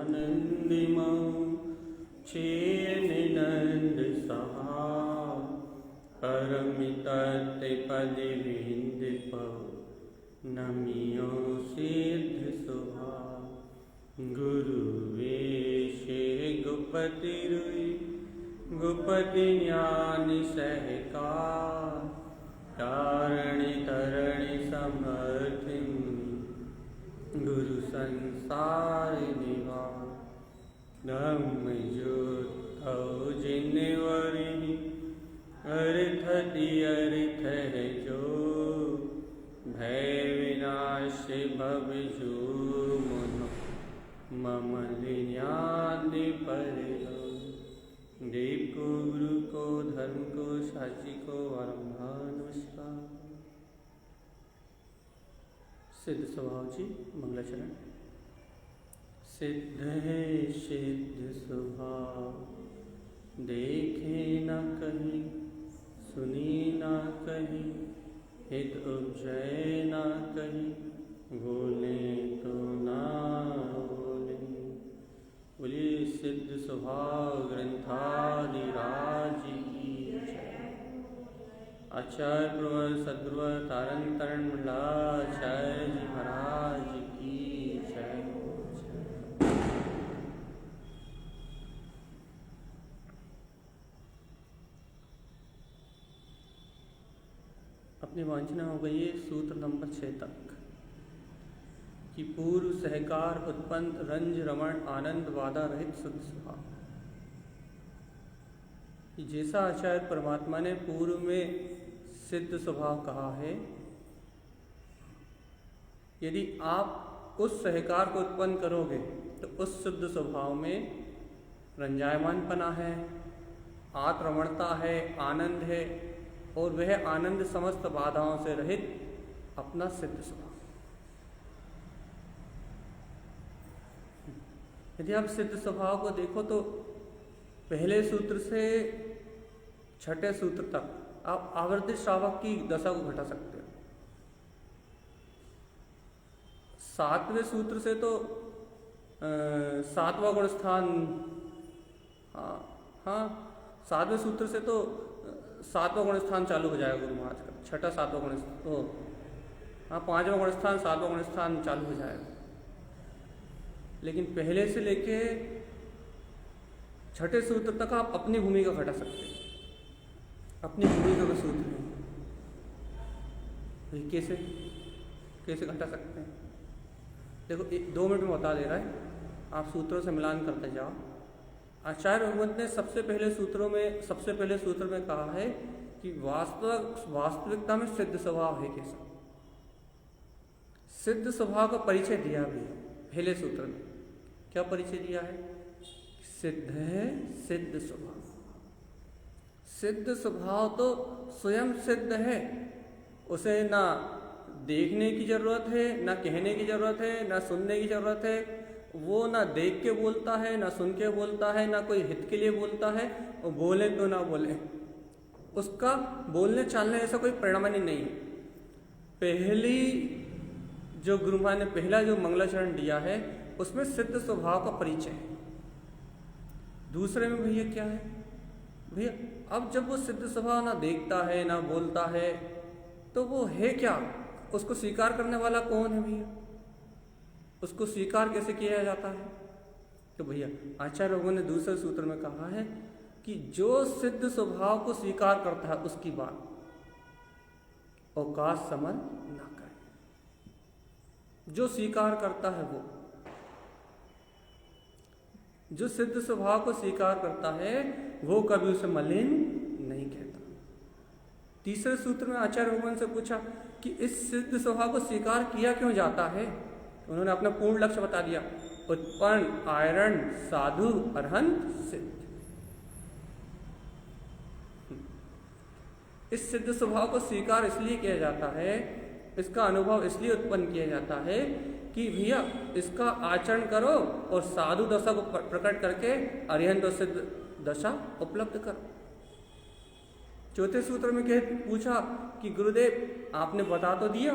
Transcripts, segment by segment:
आनंदिमो निनंद सहा परमितत्पदिविंदिप नमियो सिद्ध सुभा गुरु वेशे गुपति रुई गुपति ज्ञानी सहकार तारणी तरणी समर्थिन गुरु संसार निवार धम्म ज्योत जिनवरी अर्थ अर्थ है जो भय विनाश भव जो मनो मम लिन्यादि पर देव को गुरु को धर्म को साची को आरंभा नमस्कार। सिद्ध स्वभाव जी मंगलाचरण। सिद्ध है सिद्ध स्वभाव देखे न कहीं सुनी न कहीं हित उपजय न कहीं बोले तो ना बोले। बोलिए सिद्ध स्वभाव ग्रंथादिराज की जय। आचार्य प्रवर सद्गुरु तारण तरण मंडलाचार्य जी महाराज की जय। अपनी वांछना हो गई है सूत्र नंबर 6 तक कि पूर्व सहकार उत्पन्न रंज रमण आनंद वादा रहित शुद्ध स्वभाव। जैसा आचार्य परमात्मा ने पूर्व में सिद्ध स्वभाव कहा है, यदि आप उस सहकार को उत्पन्न करोगे तो उस शुद्ध स्वभाव में रंजायमानपना है, आत्मरमणता है, आनंद है और वह आनंद समस्त बाधाओं से रहित अपना सिद्ध स्वभाव। यदि आप सिद्ध स्वभाव को देखो तो पहले सूत्र से छठे सूत्र तक आप आवर्ती श्रावक की दशा को घटा सकते हो। 7वें सूत्र से तो 7वां गुण स्थान, हाँ 7वें सूत्र से तो 7वां गुण स्थान चालू हो जाएगा गुरु महाराज का। छठा 7वां गुण स्थान, हाँ 5वां गुण स्थान 7वां गुण स्थान चालू हो जाएगा। लेकिन पहले से लेके छठे सूत्र तक आप अपनी भूमिका घटा सकते हैं। अपनी भूमिका का सूत्र है, कैसे कैसे घटा सकते हैं? देखो 2 मिनट में बता दे रहा है, आप सूत्रों से मिलान करते जाओ। आचार्य भगवंत ने सबसे पहले सूत्र में कहा है कि वास्तविकता में सिद्ध स्वभाव है कैसा। सिद्ध स्वभाव का परिचय दिया भी है पहले सूत्र में। क्या परिचय दिया है? सिद्ध है सिद्ध स्वभाव। सिद्ध स्वभाव तो स्वयं सिद्ध है, उसे ना देखने की जरूरत है, ना कहने की जरूरत है, ना सुनने की जरूरत है। वो ना देख के बोलता है, ना सुन के बोलता है, ना कोई हित के लिए बोलता है, और बोले तो ना बोले, उसका बोलने चालने ऐसा कोई परिणाम ही नहीं। पहली जो गुरु महाराज ने पहला जो मंगलाचरण दिया है उसमें सिद्ध स्वभाव का परिचय है। दूसरे में भैया क्या है? भैया अब जब वो सिद्ध स्वभाव ना देखता है ना बोलता है तो वो है क्या? उसको स्वीकार करने वाला कौन है भैया? उसको स्वीकार कैसे किया जाता है? तो भैया आचार्य भगवान ने दूसरे सूत्र में कहा है कि जो सिद्ध स्वभाव को स्वीकार करता है उसकी बात औकात समझ ना करे। जो स्वीकार करता है जो सिद्ध स्वभाव को स्वीकार करता है वो कभी उसे मलिन नहीं कहता। तीसरे सूत्र में आचार्य भगवान से पूछा कि इस सिद्ध स्वभाव को स्वीकार किया क्यों जाता है? उन्होंने अपना पूर्ण लक्ष्य बता दिया, उत्पन्न आयरण साधु अरहंत सिद्ध। इस सिद्ध स्वभाव को स्वीकार इसलिए किया जाता है, इसका अनुभव इसलिए उत्पन्न किया जाता है कि भैया इसका आचरण करो और साधु दशा को प्रकट करके अरिहंत और सिद्ध दशा उपलब्ध करो। चौथे सूत्र में पूछा कि गुरुदेव आपने बता तो दिया,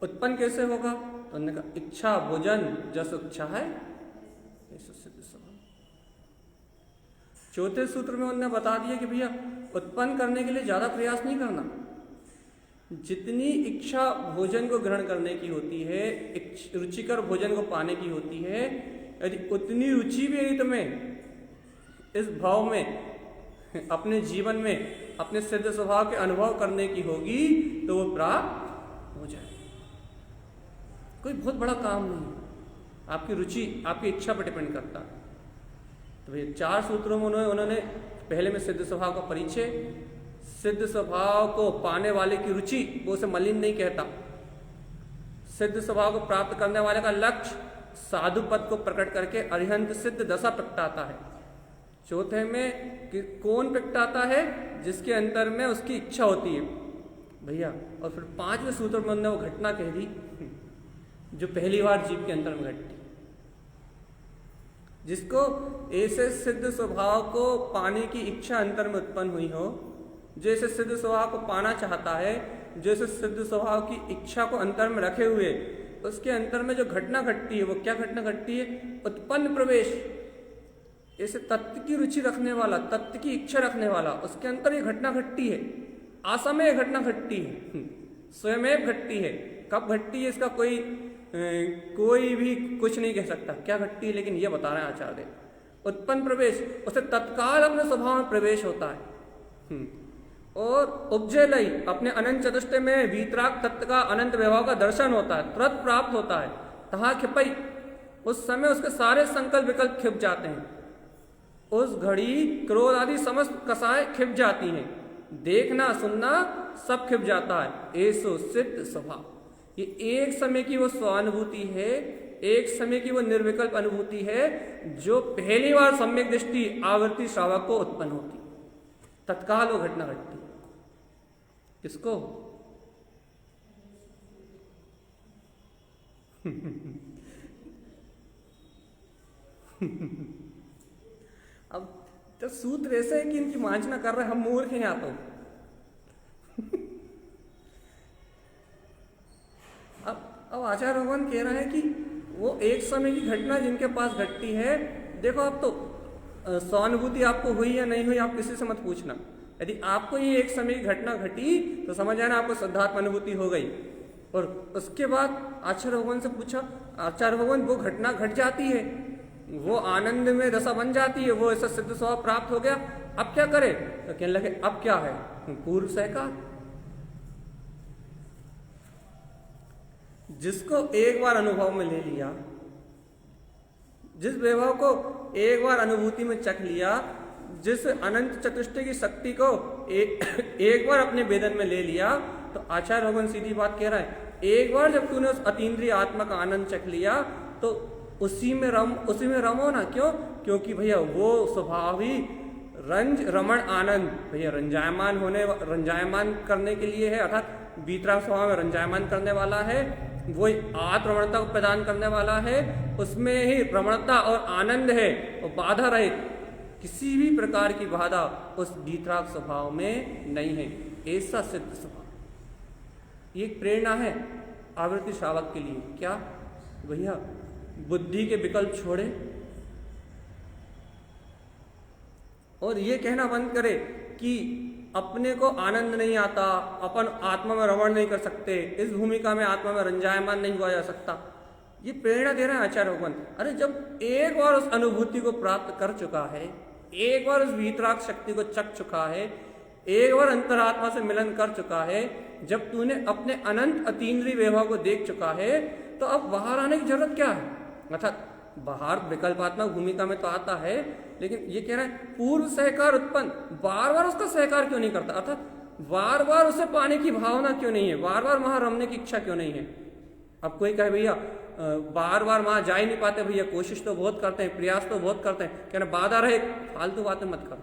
उत्पन्न कैसे होगा? तो उन्होंने कहा इच्छा भोजन जस इच्छा है। ऐसा सिद्ध स्वभाव। चौथे सूत्र में उन्होंने बता दिया कि भैया उत्पन्न करने के लिए ज्यादा प्रयास नहीं करना, जितनी इच्छा भोजन को ग्रहण करने की होती है, रुचिकर भोजन को पाने की होती है, यदि उतनी रुचि भी यदि तुम्हें इस भाव में अपने जीवन में अपने सिद्ध स्वभाव के अनुभव करने की होगी तो वो प्राप्त हो जाए। कोई बहुत बड़ा काम नहीं, आपकी रुचि आपकी इच्छा पर डिपेंड करता। तो भैया 4 सूत्रों में उन्होंने पहले में सिद्ध स्वभाव का परिचय, सिद्ध स्वभाव को पाने वाले की रुचि, वो उसे मलिन नहीं कहता, सिद्ध स्वभाव को प्राप्त करने वाले का लक्ष्य साधु पद को प्रकट करके अरिहंत सिद्ध दशा प्रकटाता है। चौथे में कि कौन प्रकटाता है, जिसके अंतर में उसकी इच्छा होती है भैया। और फिर 5वें सूत्र में उन्होंने वो घटना कह दी जो पहली बार जीव के अंतर में घटती, जिसको ऐसे सिद्ध स्वभाव को पाने की इच्छा अंतर में उत्पन्न हुई हो, जैसे सिद्ध स्वभाव को पाना चाहता है, जैसे सिद्ध स्वभाव की इच्छा को अंतर में रखे हुए उसके अंतर में जो घटना घटती है, वो क्या घटना घटती है, उत्पन्न प्रवेश। ऐसे तत्व की रुचि रखने वाला, तत्व की इच्छा रखने वाला, उसके अंतर ये घटना घटती है, असमय घटना घटती है, स्वयं घटती है। कब घटती है इसका कोई भी कुछ नहीं कह सकता क्या घटती है, लेकिन ये बता रहे हैं आचार्य। उत्पन्न प्रवेश, उसे तत्काल अपने स्वभाव में प्रवेश होता है। और उपजय अपने अनंत चतुष्टय में वीतराग तत्व का अनंत वैभव का दर्शन होता है, तुरंत प्राप्त होता है। तहा खिपई, उस समय उसके सारे संकल्प विकल्प खिप जाते हैं, उस घड़ी क्रोध आदि समस्त कसाय खिप जाती हैं, देखना सुनना सब खिप जाता है। ऐसो सिद्ध स्वभाव, ये एक समय की वो स्वानुभूति है, एक समय की वो निर्विकल्प अनुभूति है, जो पहली बार सम्यक दृष्टि आवृत्ति श्रावक को उत्पन्न होती, तत्काल वो घटना घटती। किसको? अब तो सूत्र ऐसे है कि इनकी वांछना कर रहे हैं, हम मूर्ख हैं यहाँ तो। अब आचार्य भगवान कह रहे हैं कि वो एक समय की घटना जिनके पास घटती है, देखो आप तो सहानुभूति आपको हुई या नहीं हुई आप किसी से मत पूछना। यदि आपको ये एक समय की घटना घटी तो समझ आना आपको श्रद्धात्म अनुभूति हो गई। और उसके बाद आचार्य भगवान से पूछा, आचार्य भगवान वो घटना घट जाती है, वो आनंद में दशा बन जाती है, वो ऐसा सिद्ध स्वभाव प्राप्त हो गया, अब क्या करे? तो कहने लगे अब क्या है, पूर्व सहकार। जिसको एक बार अनुभव में ले लिया, जिस वैभव को एक बार अनुभूति में चख लिया, जिस अनंत चतुष्टय की शक्ति को एक बार अपने वेदन में ले लिया, तो आचार्य भगवान सीधी बात कह रहा है, एक बार जब तूने उस अतीन्द्रिय आत्मा का आनंद चख लिया तो उसी में रमो ना। क्यों? क्योंकि भैया वो स्वभाव ही रंज रमण आनंद, भैया रंजायमान करने के लिए है, अर्थात वीतराग स्वभाव में रंजायमान करने वाला है, वो आत्मरमणता को प्रदान करने वाला है, उसमें ही रमणता और आनंद है, और बाधा रहित, किसी भी प्रकार की बाधा उस वीतराग स्वभाव में नहीं है। ऐसा सिद्ध स्वभाव, ये प्रेरणा है आवृत्ति श्रावक के लिए। क्या भैया? बुद्धि के विकल्प छोड़े और ये कहना बंद करे कि अपने को आनंद नहीं आता, अपन आत्मा में रमण नहीं कर सकते, इस भूमिका में आत्मा में रंजायमान नहीं हुआ जा सकता। ये प्रेरणा दे रहे हैं आचार्य भगवान। अरे जब एक बार उस अनुभूति को प्राप्त कर चुका है, एक बार उस वीतराग शक्ति को चख चुका है, एक बार अंतरात्मा से मिलन कर चुका है, जब तूने अपने अनंत अतीन्द्रिय वैभव को देख चुका है, तो अब बाहर आने की जरूरत क्या है? अर्थात बाहर विकल्पात्मक भूमिका में तो आता है, लेकिन ये कह रहा है पूर्व सहकार उत्पन्न, बार बार उसका सहकार क्यों नहीं करता? अर्थात बार बार उसे पाने की भावना क्यों नहीं है, बार बार वहां रमने की इच्छा क्यों नहीं है? अब कोई कहे भैया बार बार वहां जा ही नहीं पाते, भैया कोशिश तो बहुत करते हैं, प्रयास तो बहुत करते हैं, कहना बाधा रहित, फालतू बातें मत कर।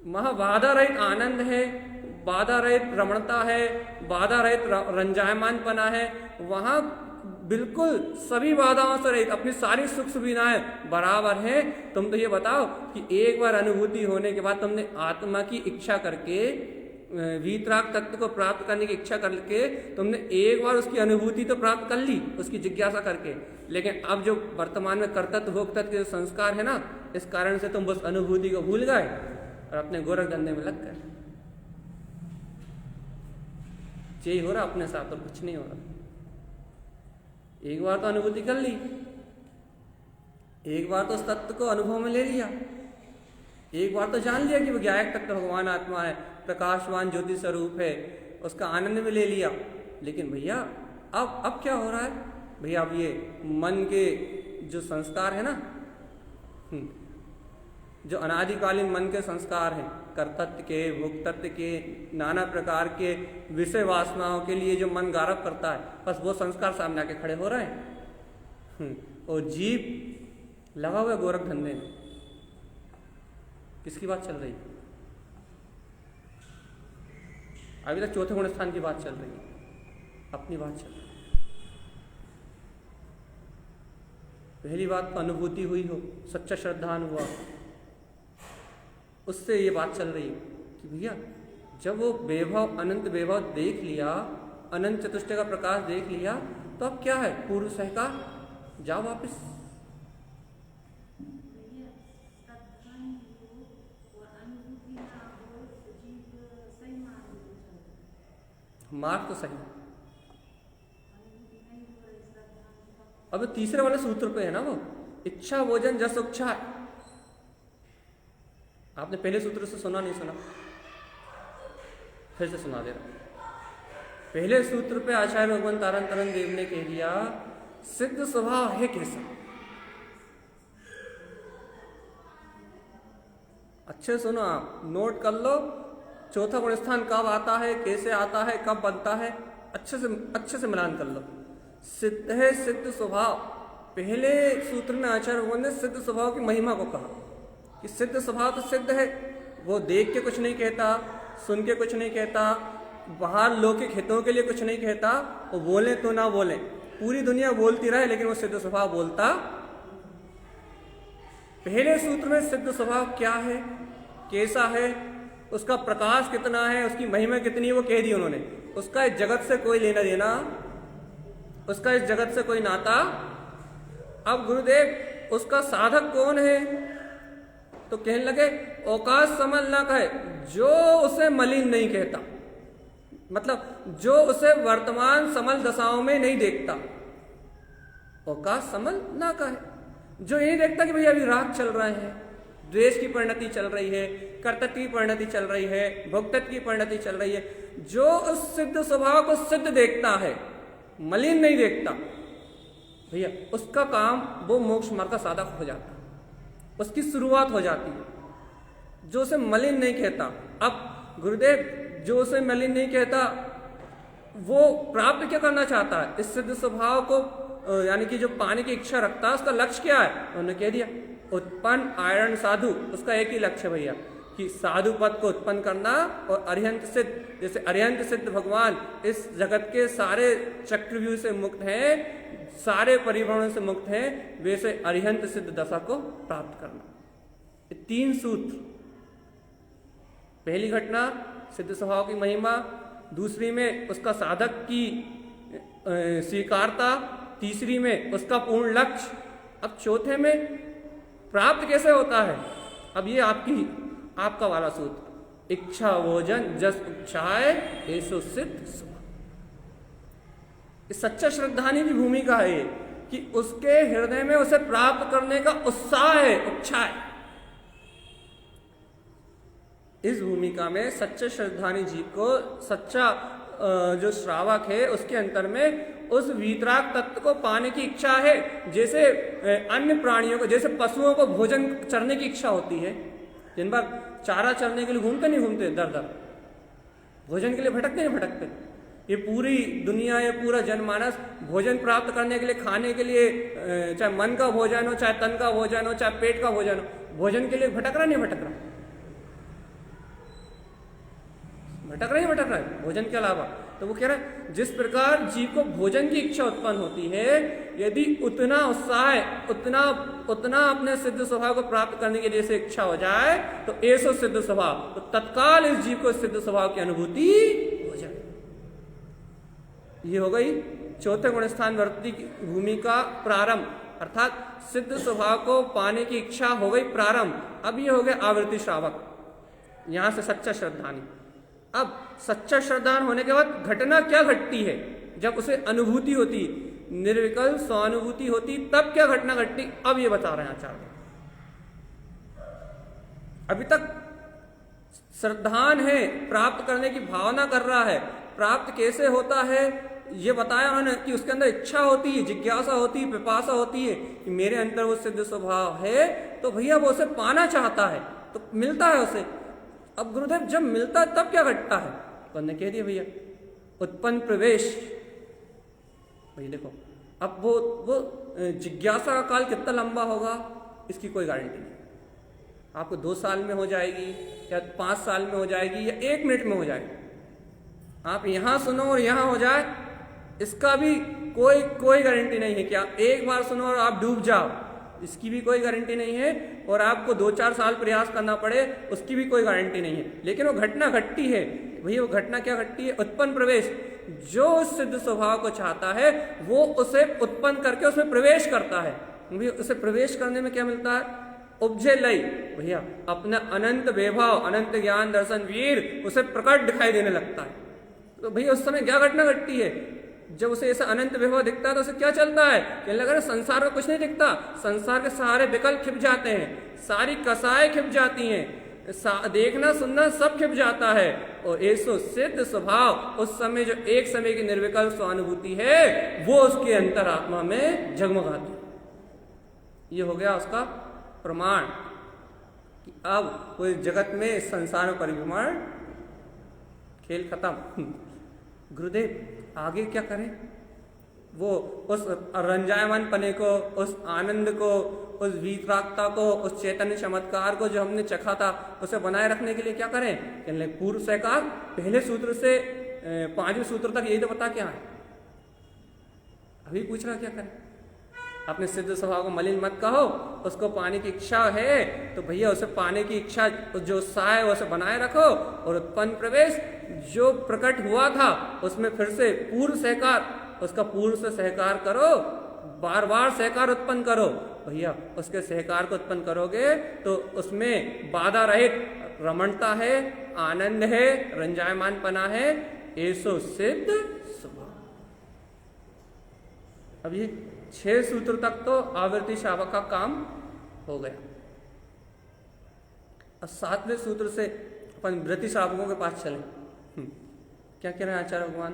वहां बाधा रहित आनंद है, बाधा रहित रमणता है, बाधा रहित रंजायमानपना है, वहां बिल्कुल सभी बाधाओं से रहित, अपनी सारी सुख सुविधाएं बराबर हैं। तुम तो ये बताओ कि एक बार अनुभूति होने के बाद तुमने आत्मा की इच्छा करके वीतराग तत्व को प्राप्त करने की इच्छा करके तुमने एक बार उसकी अनुभूति तो प्राप्त कर ली उसकी जिज्ञासा करके, लेकिन अब जो वर्तमान में कर्तत्व भोक्तत्व के जो संस्कार है ना, इस कारण से तुम उस अनुभूति को भूल गए और अपने गोरख धंधे में लग गए। यही हो रहा अपने साथ और कुछ नहीं हो रहा। एक बार तो अनुभूति कर ली, एक बार तो उस तत्व को अनुभव में ले लिया, एक बार तो जान लिया कि वो ज्ञायक तत्व भगवान आत्मा है, प्रकाशवान ज्योति स्वरूप है, उसका आनंद में ले लिया। लेकिन भैया अब क्या हो रहा है भैया, अब ये मन के जो संस्कार है ना, जो अनादिकालीन मन के संस्कार हैं, कर्तत्व के भोक्तत्व के नाना प्रकार के विषय वासनाओं के लिए जो मन गारब करता है, बस वो संस्कार सामने आके खड़े हो रहे हैं और जीव लगा हुआ गोरख धंधे में। किसकी बात चल रही है? अभी तक चौथे गुण स्थान की बात चल रही है, अपनी बात चल रही है। पहली बात तो अनुभूति हुई हो, सच्चा श्रद्धान हुआ, उससे ये बात चल रही है कि भैया जब वो वैभव अनंत वैभव देख लिया, अनंत चतुष्टय का प्रकाश देख लिया, तो अब क्या है, पूर्व सह का जाओ वापिस। मार्ग तो सही। अब तीसरे वाले सूत्र पे है ना वो, इच्छा भोजन जस उच्छा। आपने पहले सूत्र से सुना नहीं सुना? फिर से सुना दे रहा। पहले सूत्र पे आचार्य भगवान तारण तरन देव ने कह दिया सिद्ध स्वभाव है कैसा। अच्छे सुनो, आप नोट कर लो, चौथा गुण स्थान कब आता है, कैसे आता है, कब बनता है, अच्छे से मिलान कर लो। सिद्ध है सिद्ध स्वभाव। पहले सूत्र में आचार्य भगवान ने सिद्ध स्वभाव की महिमा को कहा कि सिद्ध स्वभाव तो सिद्ध है, वो देख के कुछ नहीं कहता, सुन के कुछ नहीं कहता, बाहर लौकिक हितों के लिए कुछ नहीं कहता, वो बोले तो ना बोले, पूरी दुनिया बोलती रहे, लेकिन वो सिद्ध स्वभाव बोलता। पहले सूत्र में सिद्ध स्वभाव क्या है, कैसा है, उसका प्रकाश कितना है, उसकी महिमा कितनी है, वो कह दी उन्होंने। उसका इस जगत से कोई लेना देना, उसका इस जगत से कोई नाता। अब गुरुदेव उसका साधक कौन है, तो कहने लगे औकाश समल ना कहे, जो उसे मलिन नहीं कहता, मतलब जो उसे वर्तमान समल दशाओं में नहीं देखता। औकाश समल ना कहे, जो ये देखता कि भैया अभी राग चल रहे हैं, द्वेष की परिणति चल रही है, कर्तत्व की परिणति चल रही है, भोक्तत्व की परिणति चल रही है, जो उस सिद्ध स्वभाव को सिद्ध देखता है, मलिन नहीं देखता, भैया उसका काम वो मोक्ष मार्ग का साधक हो जाता, उसकी शुरुआत हो जाती है। जो उसे मलिन नहीं कहता, अब गुरुदेव जो उसे मलिन नहीं कहता वो प्राप्त क्या करना चाहता है, इस सिद्ध स्वभाव को यानी कि जो पाने की इच्छा रखता है, उसका लक्ष्य क्या है, उन्होंने कह दिया उत्पन्न आयरन साधु। उसका एक ही लक्ष्य भैया कि साधु पद को उत्पन्न करना और अरिहंत सिद्ध, जैसे अरिहंत सिद्ध भगवान इस जगत के सारे चक्रव्यूह से मुक्त हैं, सारे परिभ्रमण से मुक्त हैं, वैसे अरिहंत सिद्ध दशा को प्राप्त करना। ये तीन सूत्र, पहली घटना सिद्ध स्वभाव की महिमा, दूसरी में उसका साधक की स्वीकारता, तीसरी में उसका पूर्ण लक्ष्य, अब चौथे में प्राप्त कैसे होता है। अब ये आपका वाला सूत्र, इच्छा भोजन जस उच्छाए ऐसो सिद्ध स्वभाव। सच्चा श्रद्धानी की भूमिका है कि उसके हृदय में उसे प्राप्त करने का उत्साह है, इच्छा है। इस भूमिका में सच्चे श्रद्धानी जीव को, सच्चा जो श्रावक है, उसके अंतर में उस वीतराग तत्व को पाने की इच्छा है। जैसे अन्य प्राणियों को, जैसे पशुओं को भोजन चरने की इच्छा होती है, दिन भर चारा चरने के लिए घूमते नहीं घूमते, दर दर भोजन के लिए भटकते नहीं भटकते। ये पूरी दुनिया, ये पूरा जनमानस भोजन प्राप्त करने के लिए, खाने के लिए, चाहे मन का भोजन हो, चाहे तन का भोजन हो, चाहे पेट का भोजन हो, भोजन के लिए भटक रहा नहीं भटक रहा, भटक रहा है भोजन के अलावा। तो वो कह रहा है जिस प्रकार जीव को भोजन की इच्छा उत्पन्न होती है, यदि उतना उत्साह उतना अपने सिद्ध स्वभाव को प्राप्त करने के लिए से इच्छा हो जाए तो ऐसो सिद्ध स्वभाव, तो तत्काल इस जीव को सिद्ध स्वभाव की अनुभूति हो जाए। ये हो गई चौथे गुण स्थान वृत्ति की भूमि का प्रारंभ, अर्थात सिद्ध स्वभाव को पाने की इच्छा हो गई प्रारंभ। अब ये हो गया आवृत्ति श्रावक, यहां से सच्चा श्रद्धानी। अब सच्चा श्रद्धान होने के बाद घटना क्या घटती है, जब उसे अनुभूति होती, निर्विकल्प स्वानुभूति होती, तब क्या घटना घटती, अब ये बता रहे हैं आचार्य। अभी तक श्रद्धान है, प्राप्त करने की भावना कर रहा है, प्राप्त कैसे होता है ये बताया उन्होंने कि उसके अंदर इच्छा होती है, जिज्ञासा होती है, पिपासा होती है कि मेरे अंदर वो सिद्ध स्वभाव है, तो भैया वो उसे पाना चाहता है, तो मिलता है उसे। अब गुरुदेव जब मिलता है तब क्या घटता है, तो ने कह दिया भैया उत्पन्न प्रवेश। भैया देखो अब वो जिज्ञासा का काल कितना लंबा होगा इसकी कोई गारंटी नहीं। आपको 2 साल में हो जाएगी या 5 साल में हो जाएगी या 1 मिनट में हो जाएगी। आप यहां सुनो और यहां हो जाए, इसका भी कोई गारंटी नहीं है कि आप एक बार सुनो और आप डूब जाओ, इसकी भी कोई गारंटी नहीं है। और आपको 2-4 साल प्रयास करना पड़े, उसकी भी कोई गारंटी नहीं है। लेकिन वो घटना घटती है। भैया वो घटना क्या घटती है, उत्पन्न प्रवेश। जो उस सिद्ध स्वभाव को चाहता है वो उसे उत्पन्न करके उसमें प्रवेश करता है। भैया उसे प्रवेश करने में क्या मिलता है, उपजे लय। भैया अपना अनंत वैभव, अनंत ज्ञान दर्शन वीर उसे प्रकट दिखाई देने लगता है। तो भैया उस समय क्या घटना घटती है, जब उसे ऐसा अनंत वैभव दिखता है तो उसे क्या चलता है, कहने लगा संसार में कुछ नहीं दिखता, संसार के सारे विकल्प खिप जाते हैं, सारी कसाएं खिप जाती हैं, देखना सुनना सब खिप जाता है। और ऐसो सिद्ध स्वभाव उस समय जो एक समय की निर्विकल्प स्वानुभूति है वो उसके अंतरात्मा में जगमगाती है। ये हो गया उसका प्रमाण कि अब कोई जगत में संसार में परिभ्रमण, खेल खत्म। गुरुदेव आगे क्या करें, वो उस रंजायमान पने को, उस आनंद को, उस वीतरागता को, उस चैतन्य चमत्कार को जो हमने चखा था उसे बनाए रखने के लिए क्या करें, कहने पूर्व सहकार पहले सूत्र से 5वें सूत्र तक यही तो बता क्या है। अभी पूछ रहा क्या करें, अपने सिद्ध स्वभाव को मलिन मत कहो, उसको पाने की इच्छा है तो भैया उसे पाने की इच्छा जो उत्साह है उसे बनाए रखो। और उत्पन्न प्रवेश जो प्रकट हुआ था उसमें फिर से पूर्व सहकार, उसका पूर्व से सहकार करो, बार बार सहकार उत्पन्न करो। भैया उसके सहकार को उत्पन्न करोगे तो उसमें बाधा रहित रमणता है, आनंद है, रंजायमान पना है, ऐसो सिद्ध स्वभाव। अब ये 6 सूत्र तक तो आवृत्ति श्रावक का काम हो गया। अब 7वें सूत्र से अपन वृत्ति श्रावकों के पास चले। क्या कह रहे हैं आचार्य भगवान,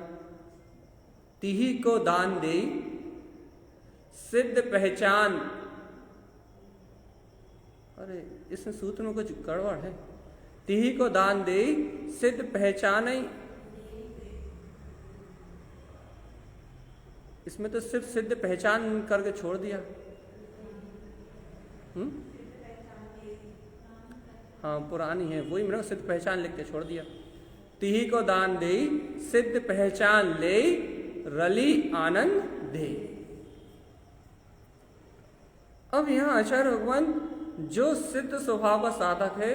तिही को दान दे सिद्ध पहचान। अरे इसमें सूत्र में कुछ गड़बड़ है। तिही को दान दे सिद्ध पहचान, इसमें तो सिर्फ सिद्ध पहचान करके छोड़ दिया। हाँ पुरानी है, वही मैंने सिद्ध पहचान लिख के छोड़ दिया। तिही को दान दे सिद्ध पहचान ले रली आनंद दे। अब यहां आचार्य भगवान जो सिद्ध स्वभाव का साधक है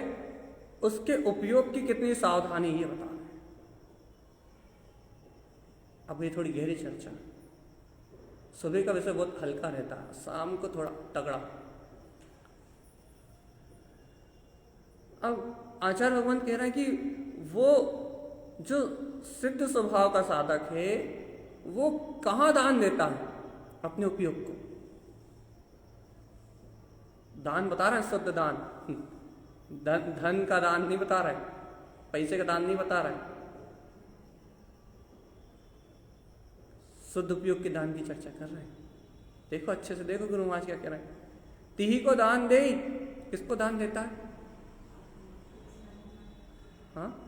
उसके उपयोग की कितनी सावधानी ये बता रहे हैं। अब ये थोड़ी गहरी चर्चा, सुबह का विषय बहुत हल्का रहता है, शाम को थोड़ा तगड़ा। अब आचार्य भगवान कह रहे हैं कि वो जो सिद्ध स्वभाव का साधक है वो कहाँ दान देता है, अपने उपयोग को। दान बता रहा है, शुद्ध दान, धन का दान नहीं बता रहा है, पैसे का दान नहीं बता रहा है, शुद्ध उपयोग के दान की चर्चा कर रहे हैं। देखो अच्छे से देखो गुरु महाराज क्या कह रहे हैं। तिही को दान दे, किसको दान देता है, हाँ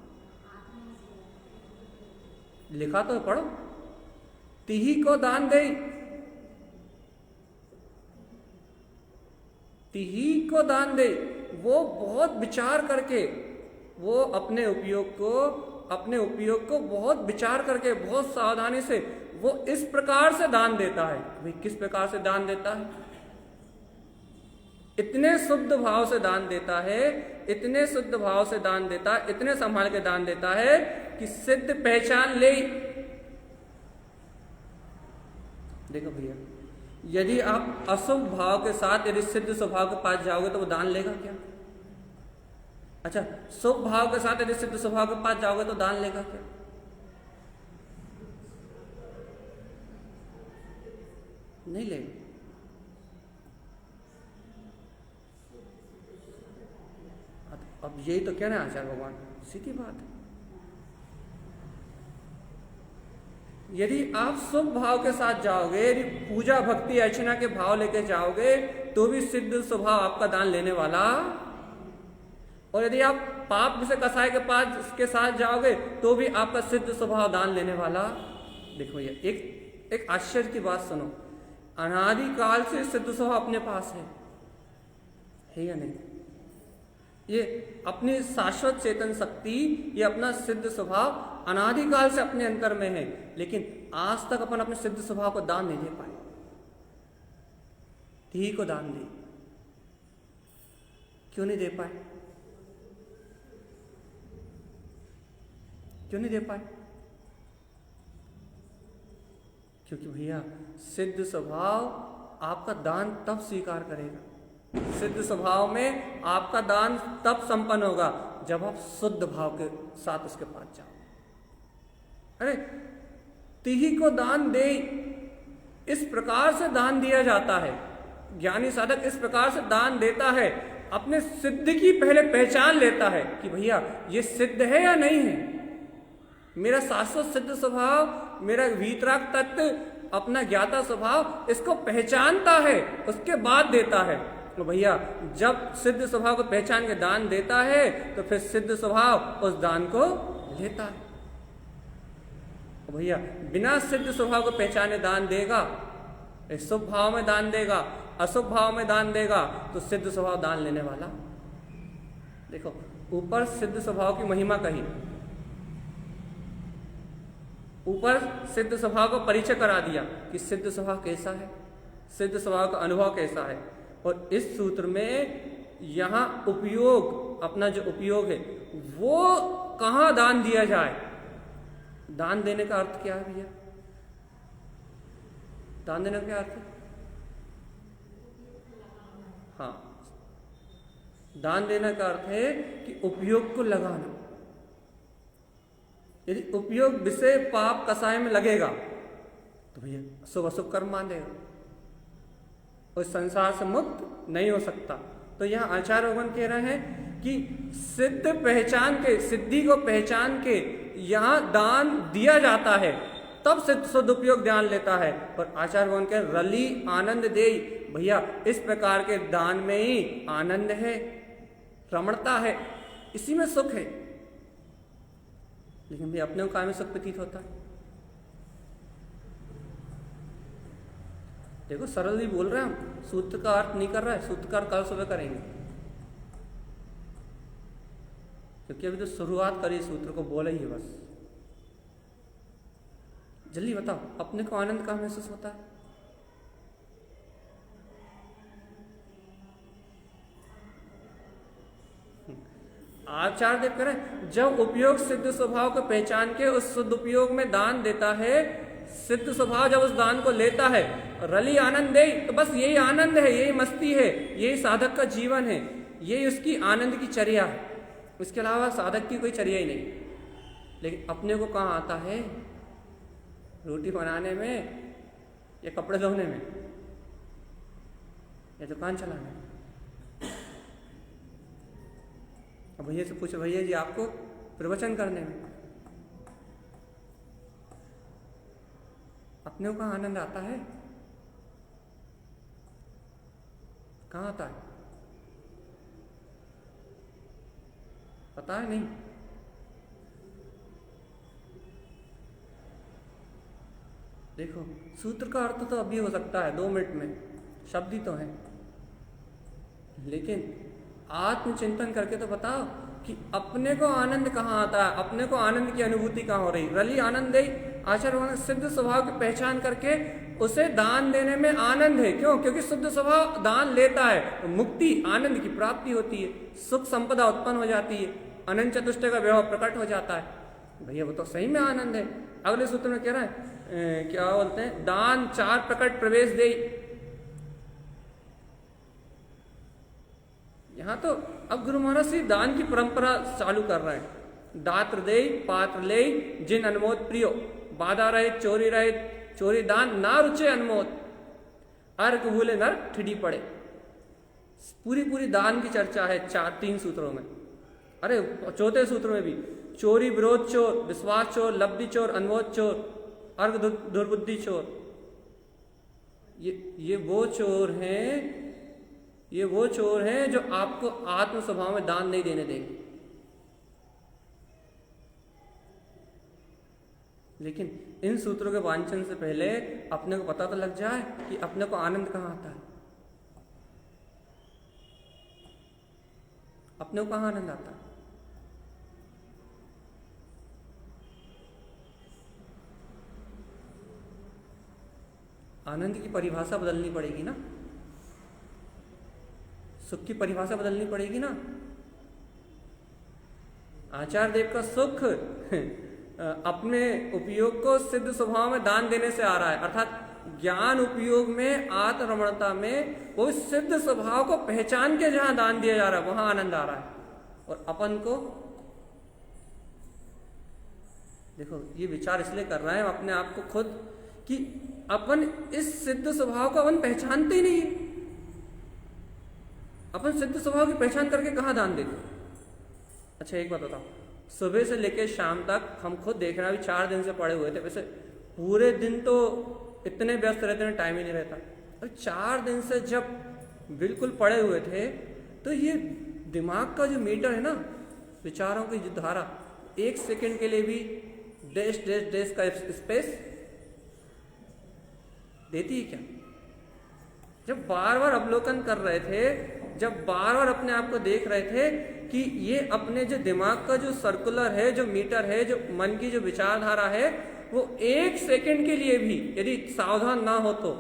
लिखा तो पढ़ो, तिही को दान दे, तिही को दान दे। वो बहुत विचार करके वो अपने उपयोग को अपने उपयोग को बहुत विचार करके, बहुत सावधानी से वो इस प्रकार से दान देता है। भाई किस प्रकार से दान देता है? इतने शुद्ध भाव से दान देता है, इतने शुद्ध भाव से दान देता है, इतने संभाल के दान देता है कि सिद्ध पहचान ले। देखो भैया, यदि आप अशुभ भाव के साथ यदि सिद्ध स्वभाव के पास जाओगे तो वो दान लेगा क्या? अच्छा, शुभ भाव के साथ यदि सिद्ध स्वभाव के पास जाओगे तो दान लेगा क्या? नहीं लेगा। अब यही तो कहना है आचार्य भगवान, सीधी बात है। यदि आप शुभ भाव के साथ जाओगे, यदि पूजा भक्ति अर्चना के भाव लेके जाओगे तो भी सिद्ध स्वभाव आपका दान लेने वाला, और यदि आप पाप से कसाई के पास के साथ जाओगे तो भी आपका सिद्ध स्वभाव दान लेने वाला। देखो ये एक आश्चर्य की बात सुनो, अनादि काल से सिद्ध स्वभाव अपने पास है या नहीं? ये अपनी शाश्वत चेतन शक्ति, ये अपना सिद्ध स्वभाव अनादिकाल से अपने अंतर में है, लेकिन आज तक अपन अपने सिद्ध स्वभाव को दान नहीं दे पाए। धी को दान दे, क्यों नहीं दे पाए? क्यों नहीं दे पाए? क्योंकि भैया सिद्ध स्वभाव आपका दान तब स्वीकार करेगा, सिद्ध स्वभाव में आपका दान तब संपन्न होगा जब आप शुद्ध भाव के साथ उसके पास जाओ। अरे तिही को दान दे, इस प्रकार से दान दिया जाता है। ज्ञानी साधक इस प्रकार से दान देता है, अपने सिद्ध की पहले पहचान लेता है कि भैया ये सिद्ध है या नहीं है। मेरा शाश्वत सिद्ध स्वभाव, मेरा वीतराग तत्व, अपना ज्ञाता स्वभाव, इसको पहचानता है, उसके बाद देता है। तो भैया जब सिद्ध स्वभाव को पहचान के दान देता है तो फिर सिद्ध स्वभाव उस दान को लेता है। तो भैया बिना सिद्ध स्वभाव को पहचाने दान देगा, शुभ भाव में दान देगा, अशुभ भाव में दान देगा, तो सिद्ध स्वभाव दान लेने वाला। देखो ऊपर सिद्ध स्वभाव की महिमा कही, ऊपर सिद्ध स्वभाव को परिचय करा दिया कि सिद्ध स्वभाव कैसा है, सिद्ध स्वभाव का अनुभव कैसा है। और इस सूत्र में यहाँ उपयोग, अपना जो उपयोग है वो कहाँ दान दिया जाए। दान देने का अर्थ क्या है भैया? दान देने का क्या अर्थ है? हाँ, दान देने का अर्थ है कि उपयोग को लगाना। यदि उपयोग विषय पाप कसाय में लगेगा तो भैया शुभ अशुभ कर्म मान देगा, उस संसार से मुक्त नहीं हो सकता। तो यहाँ आचार्य भगवान कह रहे हैं कि सिद्ध पहचान के, सिद्धि को पहचान के यहाँ दान दिया जाता है, तब सिद्ध सदुपयोग ध्यान लेता है। और आचार्य भगवान कह रली आनंद दे, भैया इस प्रकार के दान में ही आनंद है, रमणता है, इसी में सुख है। लेकिन भैया अपने को काय में सुख प्रतीत होता है? देखो सरल ही बोल रहे हैं हम, सूत्र का अर्थ नहीं कर रहा है, सूत्र का अर्थ कल सुबह करेंगे, क्योंकि अभी तो शुरुआत करी सूत्र को, बोले ही बस। जल्दी बताओ, अपने को आनंद कहाँ महसूस होता है? आचार्य देव करें जब उपयोग सिद्ध स्वभाव को पहचान के उस सदुपयोग में दान देता है, सिद्ध स्वभाव जब उस दान को लेता है, रली आनंद दे, तो बस यही आनंद है, यही मस्ती है, यही साधक का जीवन है, यही उसकी आनंद की चर्या है। उसके अलावा साधक की कोई चर्या ही नहीं। लेकिन अपने को कहाँ आता है? रोटी बनाने में, या कपड़े धोने में, या दुकान चलाने में। अब भैया से पूछो, भैया जी आपको प्रवचन करने में अपने को कहाँ आनंद आता है? कहाँ आता है? पता है नहीं? देखो सूत्र का अर्थ तो अभी हो सकता है 2 मिनट में, शब्द ही तो है, लेकिन आत्मचिंतन करके तो बताओ कि अपने को आनंद कहाँ आता है, अपने को आनंद की अनुभूति कहाँ हो रही। रली आनंद दे आचार्य भगवान सिद्ध स्वभाव की पहचान करके उसे दान देने में आनंद है। क्यों? क्योंकि शुद्ध स्वभाव दान लेता है तो मुक्ति आनंद की प्राप्ति होती है, सुख संपदा उत्पन्न हो जाती है, अनंत चतुष्टय का व्यवहार प्रकट हो जाता है। भैया वो तो सही में आनंद है। अगले सूत्र में कह रहा है क्या बोलते हैं, दान चार प्रकट प्रवेश दे। यहां तो अब गुरु महाराज श्री दान की परंपरा चालू कर रहे हैं। दात्र दे पात्र ले जिन अनमोद प्रियो, बाधा रहे चोरी रहे चोरी दान ना रुचे अनमोद, अर्घ भूले नर ठिडी पड़े। पूरी दान की चर्चा है तीन सूत्रों में। अरे चौथे सूत्र में भी चोरी विरोध चोर, विश्वास चोर, लब्धि चोर, अनमोद चोर, अर्घ दुर्बुद्धि चोर। ये वो चोर हैं जो आपको आत्म स्वभाव में दान नहीं देने देंगे। लेकिन इन सूत्रों के वांछन से पहले अपने को पता तो लग जाए कि अपने को आनंद कहाँ आता है, अपने को कहाँ आनंद आता है। आनंद की परिभाषा बदलनी पड़ेगी ना, सुख की परिभाषा बदलनी पड़ेगी ना। आचार्य देव का सुख अपने उपयोग को सिद्ध स्वभाव में दान देने से आ रहा है, अर्थात ज्ञान उपयोग में आत्मरमणता में वो सिद्ध स्वभाव को पहचान के जहां दान दिया जा रहा है वहां आनंद आ रहा है। और अपन को देखो ये विचार इसलिए कर रहे हैं अपने आप को खुद कि अपन इस सिद्ध स्वभाव को अपन पहचानते ही नहीं है। अपन सिद्ध स्वभाव की पहचान करके कहाँ दान देते। अच्छा एक बात बताओ, सुबह से लेकर शाम तक हम खुद देख रहे हैं, अभी 4 दिन से पड़े हुए थे, वैसे पूरे दिन तो इतने व्यस्त रहते हैं टाइम ही नहीं रहता। और 4 दिन से जब बिल्कुल पड़े हुए थे तो ये दिमाग का जो मीटर है ना, विचारों की जो धारा, 1 सेकंड के लिए भी डैश डैश डैश का स्पेस देती है क्या? जब बार बार अवलोकन कर रहे थे, जब बार बार अपने आप को देख रहे थे कि ये अपने जो दिमाग का जो सर्कुलर है, जो मीटर है, जो मन की जो विचारधारा है, वो 1 सेकंड के लिए भी यदि सावधान ना हो तो,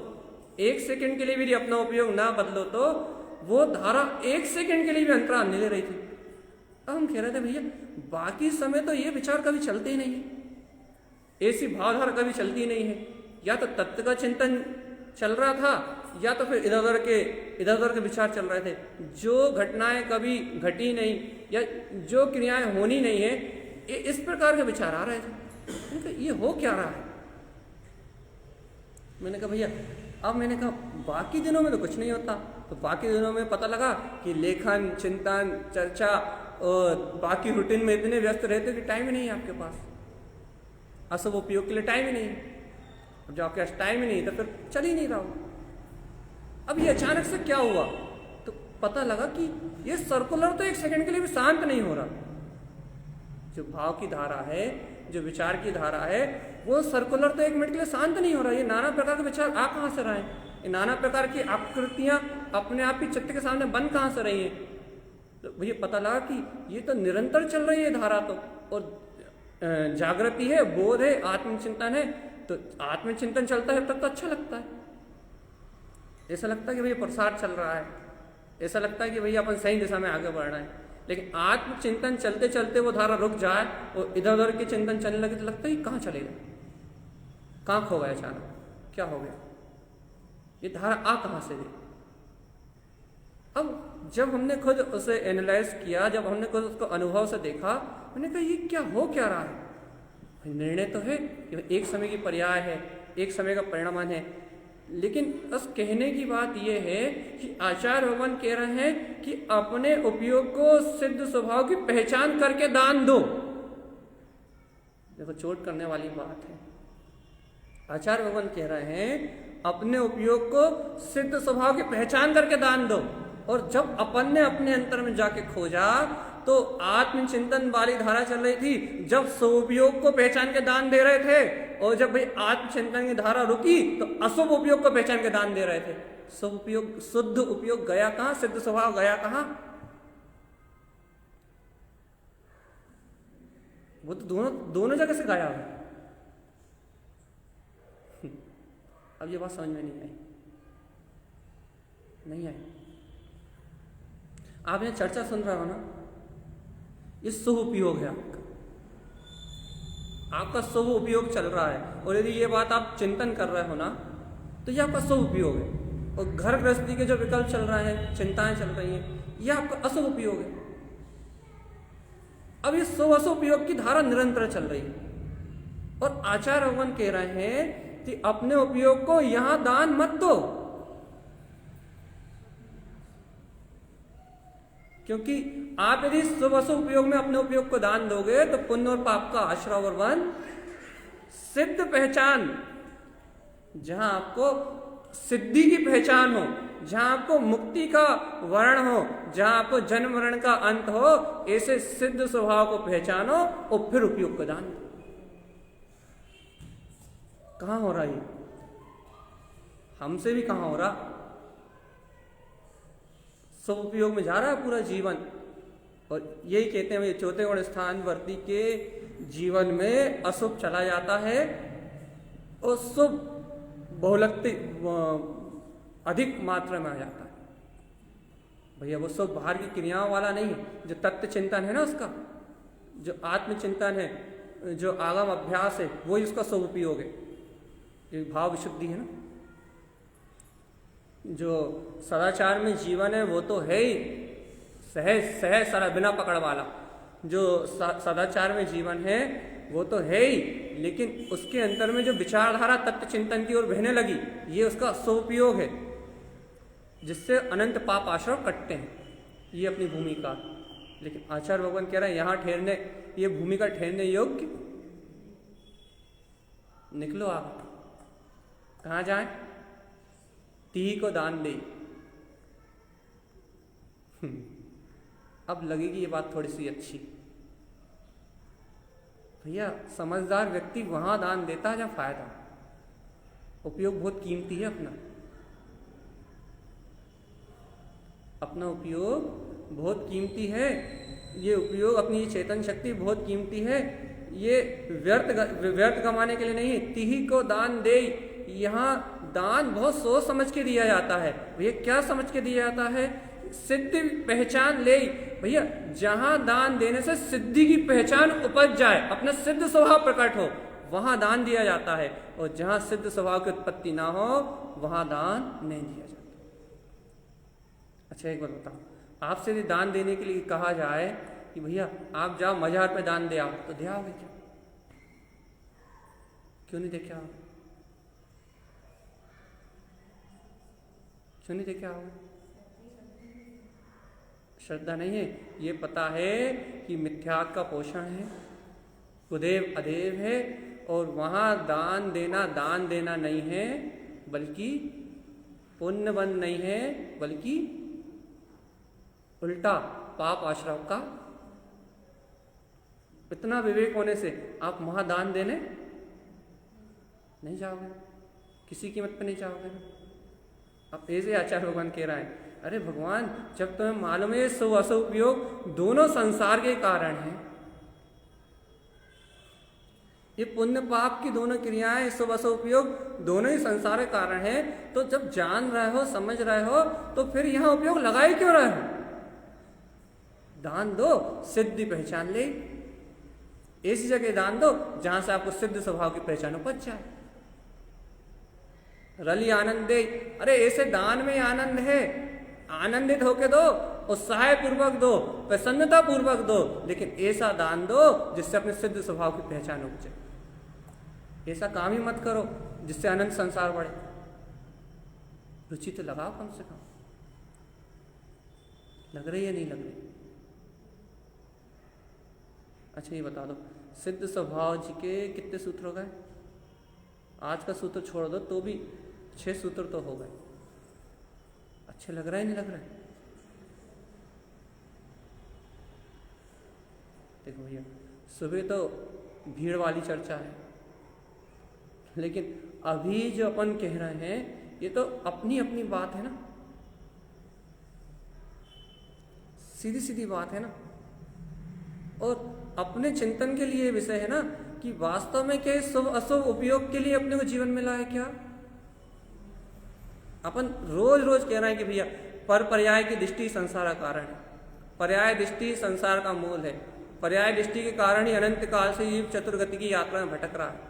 1 सेकंड के लिए भी यदि अपना उपयोग ना बदलो तो वो धारा 1 सेकंड के लिए भी अंतराल नहीं ले रही थी। अब हम कह रहे थे भैया बाकी समय तो ये विचार कभी चलते ही नहीं है, ऐसी भावधारा कभी चलती नहीं है। या तो तत्व का चिंतन चल रहा था या तो फिर इधर उधर के विचार चल रहे थे। जो घटनाएं कभी घटी नहीं या जो क्रियाएं होनी नहीं है, इस प्रकार के विचार आ रहे थे। मैंने कहा ये हो क्या रहा है। मैंने कहा भैया अब मैंने कहा बाकी दिनों में तो कुछ नहीं होता, तो बाकी दिनों में पता लगा कि लेखन, चिंतन, चर्चा और बाकी रूटीन में इतने व्यस्त रहते कि टाइम ही नहीं है आपके पास, अशुभ उपयोग के लिए टाइम ही नहीं है। अब जब आपके पास टाइम ही नहीं तो फिर चल ही नहीं रहा हो। अब ये अचानक से क्या हुआ, तो पता लगा कि ये सर्कुलर तो 1 सेकंड के लिए भी शांत नहीं हो रहा। जो भाव की धारा है, जो विचार की धारा है, वो सर्कुलर तो 1 मिनट के लिए शांत नहीं हो रहा। ये नाना प्रकार के विचार आ कहाँ से रहे हैं, ये नाना प्रकार की आकृतियां अपने आप ही चित्त के सामने बन कहाँ से रही हैं। तो मुझे पता लगा कि ये तो निरंतर चल रही है धारा, तो और जागृति है, बोध है, आत्मचिंतन है। तो आत्मचिंतन चलता है तब तो अच्छा लगता है, ऐसा लगता है कि भैया प्रसार चल रहा है, ऐसा लगता है कि भैया अपन सही दिशा में आगे बढ़ रहे हैं। लेकिन आत्मचिंतन चलते चलते वो धारा रुक जाए और इधर उधर के चिंतन चलने लगे तो लगता है कि कहाँ चलेगा, कहाँ खो गया, अचानक क्या हो गया, ये धारा आ कहाँ से गई। अब जब हमने खुद उसे एनालाइज किया, जब हमने खुद उसको अनुभव से देखा, मैंने कहा ये क्या हो क्या रहा है। निर्णय तो है कि एक समय की पर्याय है, एक समय का परिणाम है, लेकिन बस कहने की बात यह है कि आचार्य भगवान कह रहे हैं कि अपने उपयोग को सिद्ध स्वभाव की पहचान करके दान दो। देखो चोट करने वाली बात है। आचार्य भगवान कह रहे हैं अपने उपयोग को सिद्ध स्वभाव की पहचान करके दान दो। और जब अपन ने अपने अंतर में जाके खोजा तो आत्मचिंतन वाली धारा चल रही थी, जब स्वउपयोग को पहचान के दान दे रहे थे, और जब भाई आत्मचिंतन की धारा रुकी तो अशुभ उपयोग को पहचान के दान दे रहे थे। शुभ उपयोग, शुद्ध उपयोग गया कहाँ, सिद्ध स्वभाव गया कहाँ। वो तो दोनों दोनों जगह से गायब है। अब ये बात समझ में नहीं आई, नहीं आई। आप ये चर्चा सुन रहे हो ना, ये शुभ उपयोग है आपका शुभ उपयोग चल रहा है। और यदि ये बात आप चिंतन कर रहे हो ना, तो ये आपका शुभ उपयोग है। और घर गृहस्थी के जो विकल्प चल रहे हैं, चिंताएं चल रही हैं, ये आपका अशुभ उपयोग है। अब ये शुभ अशुभ उपयोग की धारा निरंतर चल रही है। और आचार्य भगवान कह रहे हैं कि अपने उपयोग को यहां दान मत दो, क्योंकि आप यदि शुभ अशुभ उपयोग में अपने उपयोग को दान दोगे तो पुण्य और पाप का आश्रय और वन सिद्ध पहचान, जहां आपको सिद्धि की पहचान हो, जहां आपको मुक्ति का वर्ण हो, जहां आपको जन्म मरण का अंत हो, ऐसे सिद्ध स्वभाव को पहचानो और फिर उपयोग को दान दो। कहां हो रहा है? हमसे भी कहां हो रहा? शुभ उपयोग में जा रहा है पूरा जीवन। और यही कहते हैं चौथे गुण स्थान वर्ती के जीवन में अशुभ चला जाता है और शुभ बहुलकती अधिक मात्रा में आ जाता है। भैया वो शुभ बाहर की क्रियाओं वाला नहीं है, जो तत्व चिंतन है ना, उसका जो आत्मचिंतन है, जो आगम अभ्यास है, वो उसका शुभ उपयोग है। ये भाव विशुद्धि है ना। जो सदाचार में जीवन है वो तो है ही सहज सहज सारा बिना पकड़ वाला। जो सदाचार में जीवन है वो तो है ही, लेकिन उसके अंतर में जो विचारधारा तत्व चिंतन की ओर बहने लगी, ये उसका सदुपयोग है, जिससे अनंत पाप आश्रय कटते हैं। ये अपनी भूमिका। लेकिन आचार्य भगवान कह रहे हैं यहां ठहरने, ये भूमिका ठहरने योग्य। निकलो आप, कहां जाएं? ती को दान दे। अब लगेगी ये बात थोड़ी सी अच्छी। भैया समझदार व्यक्ति वहां दान देता है जहां फायदा। उपयोग बहुत कीमती है अपना, अपना उपयोग बहुत कीमती है। ये उपयोग अपनी चेतन शक्ति बहुत कीमती है। ये व्यर्थ कमाने के लिए नहीं है। तिही को दान दे, यहाँ दान बहुत सोच समझ के दिया जाता है। भैया क्या समझ के दिया जाता है? सिद्धि पहचान ले। भैया जहां दान देने से सिद्धि की पहचान उपज जाए, अपना सिद्ध स्वभाव प्रकट हो, वहां दान दिया जाता है। और जहां सिद्ध स्वभाव की उत्पत्ति ना हो, वहां दान नहीं दिया जाता। अच्छा एक बात बताओ, आपसे यदि दान देने के लिए कहा जाए कि भैया आप जाओ मजार पे दान दे आओ, तो दे आओगे क्या? क्यों नहीं देखे आओगे? क्यों नहीं देखे आओगे? श्रद्धा नहीं है। ये पता है कि मिथ्यात्व का पोषण है, कुदेव अदेव है, और वहां दान देना नहीं है, बल्कि पुण्यबंध नहीं है, बल्कि उल्टा पाप आश्रव का। इतना विवेक होने से आप वहां दान देने नहीं जाओगे, किसी कीमत पे नहीं जाओगे। अब ऐसे आचार्य भगवान कह रहा है, अरे भगवान जब तुम्हें मालूम है शुभ अशुभ उपयोग दोनों संसार के कारण हैं, ये पुण्य पाप की दोनों क्रियाएं, शुभ अशुभ उपयोग दोनों ही संसार के कारण हैं, तो जब जान रहे हो, समझ रहे हो, तो फिर यहां उपयोग लगाए क्यों रहे हो? दान दो, सिद्धि पहचान ले। ऐसी जगह दान दो जहां से आपको सिद्ध स्वभाव की पहचान उपज जाए। रली आनंद दे, अरे ऐसे दान में आनंद है, आनंदित होके दो, उत्साह पूर्वक दो, प्रसन्नता पूर्वक दो, लेकिन ऐसा दान दो जिससे अपने सिद्ध स्वभाव की पहचान उपजे। ऐसा काम ही मत करो जिससे अनंत संसार बढ़े। रुचि तो लगाओ कम से कम। लग रही है नहीं लग रही? अच्छा ये बता दो, सिद्ध स्वभाव जी के कितने सूत्र हो गए? आज का सूत्र छोड़ दो तो भी 6 सूत्र तो हो गए। अच्छे लग रहा है नहीं लग रहा है? देखो भैया, सुबह तो भीड़ वाली चर्चा है, लेकिन अभी जो अपन कह रहे हैं ये तो अपनी अपनी बात है ना, सीधी सीधी बात है ना। और अपने चिंतन के लिए विषय है ना कि वास्तव में क्या शुभ अशुभ उपयोग के लिए अपने को जीवन मिला है क्या। अपन रोज रोज कह रहे हैं कि भैया पर पर्याय की दृष्टि संसार का कारण है, पर्याय दृष्टि संसार का मूल है, पर्याय दृष्टि के कारण ही अनंत काल से जीव चतुर्गति की यात्रा में भटक रहा है।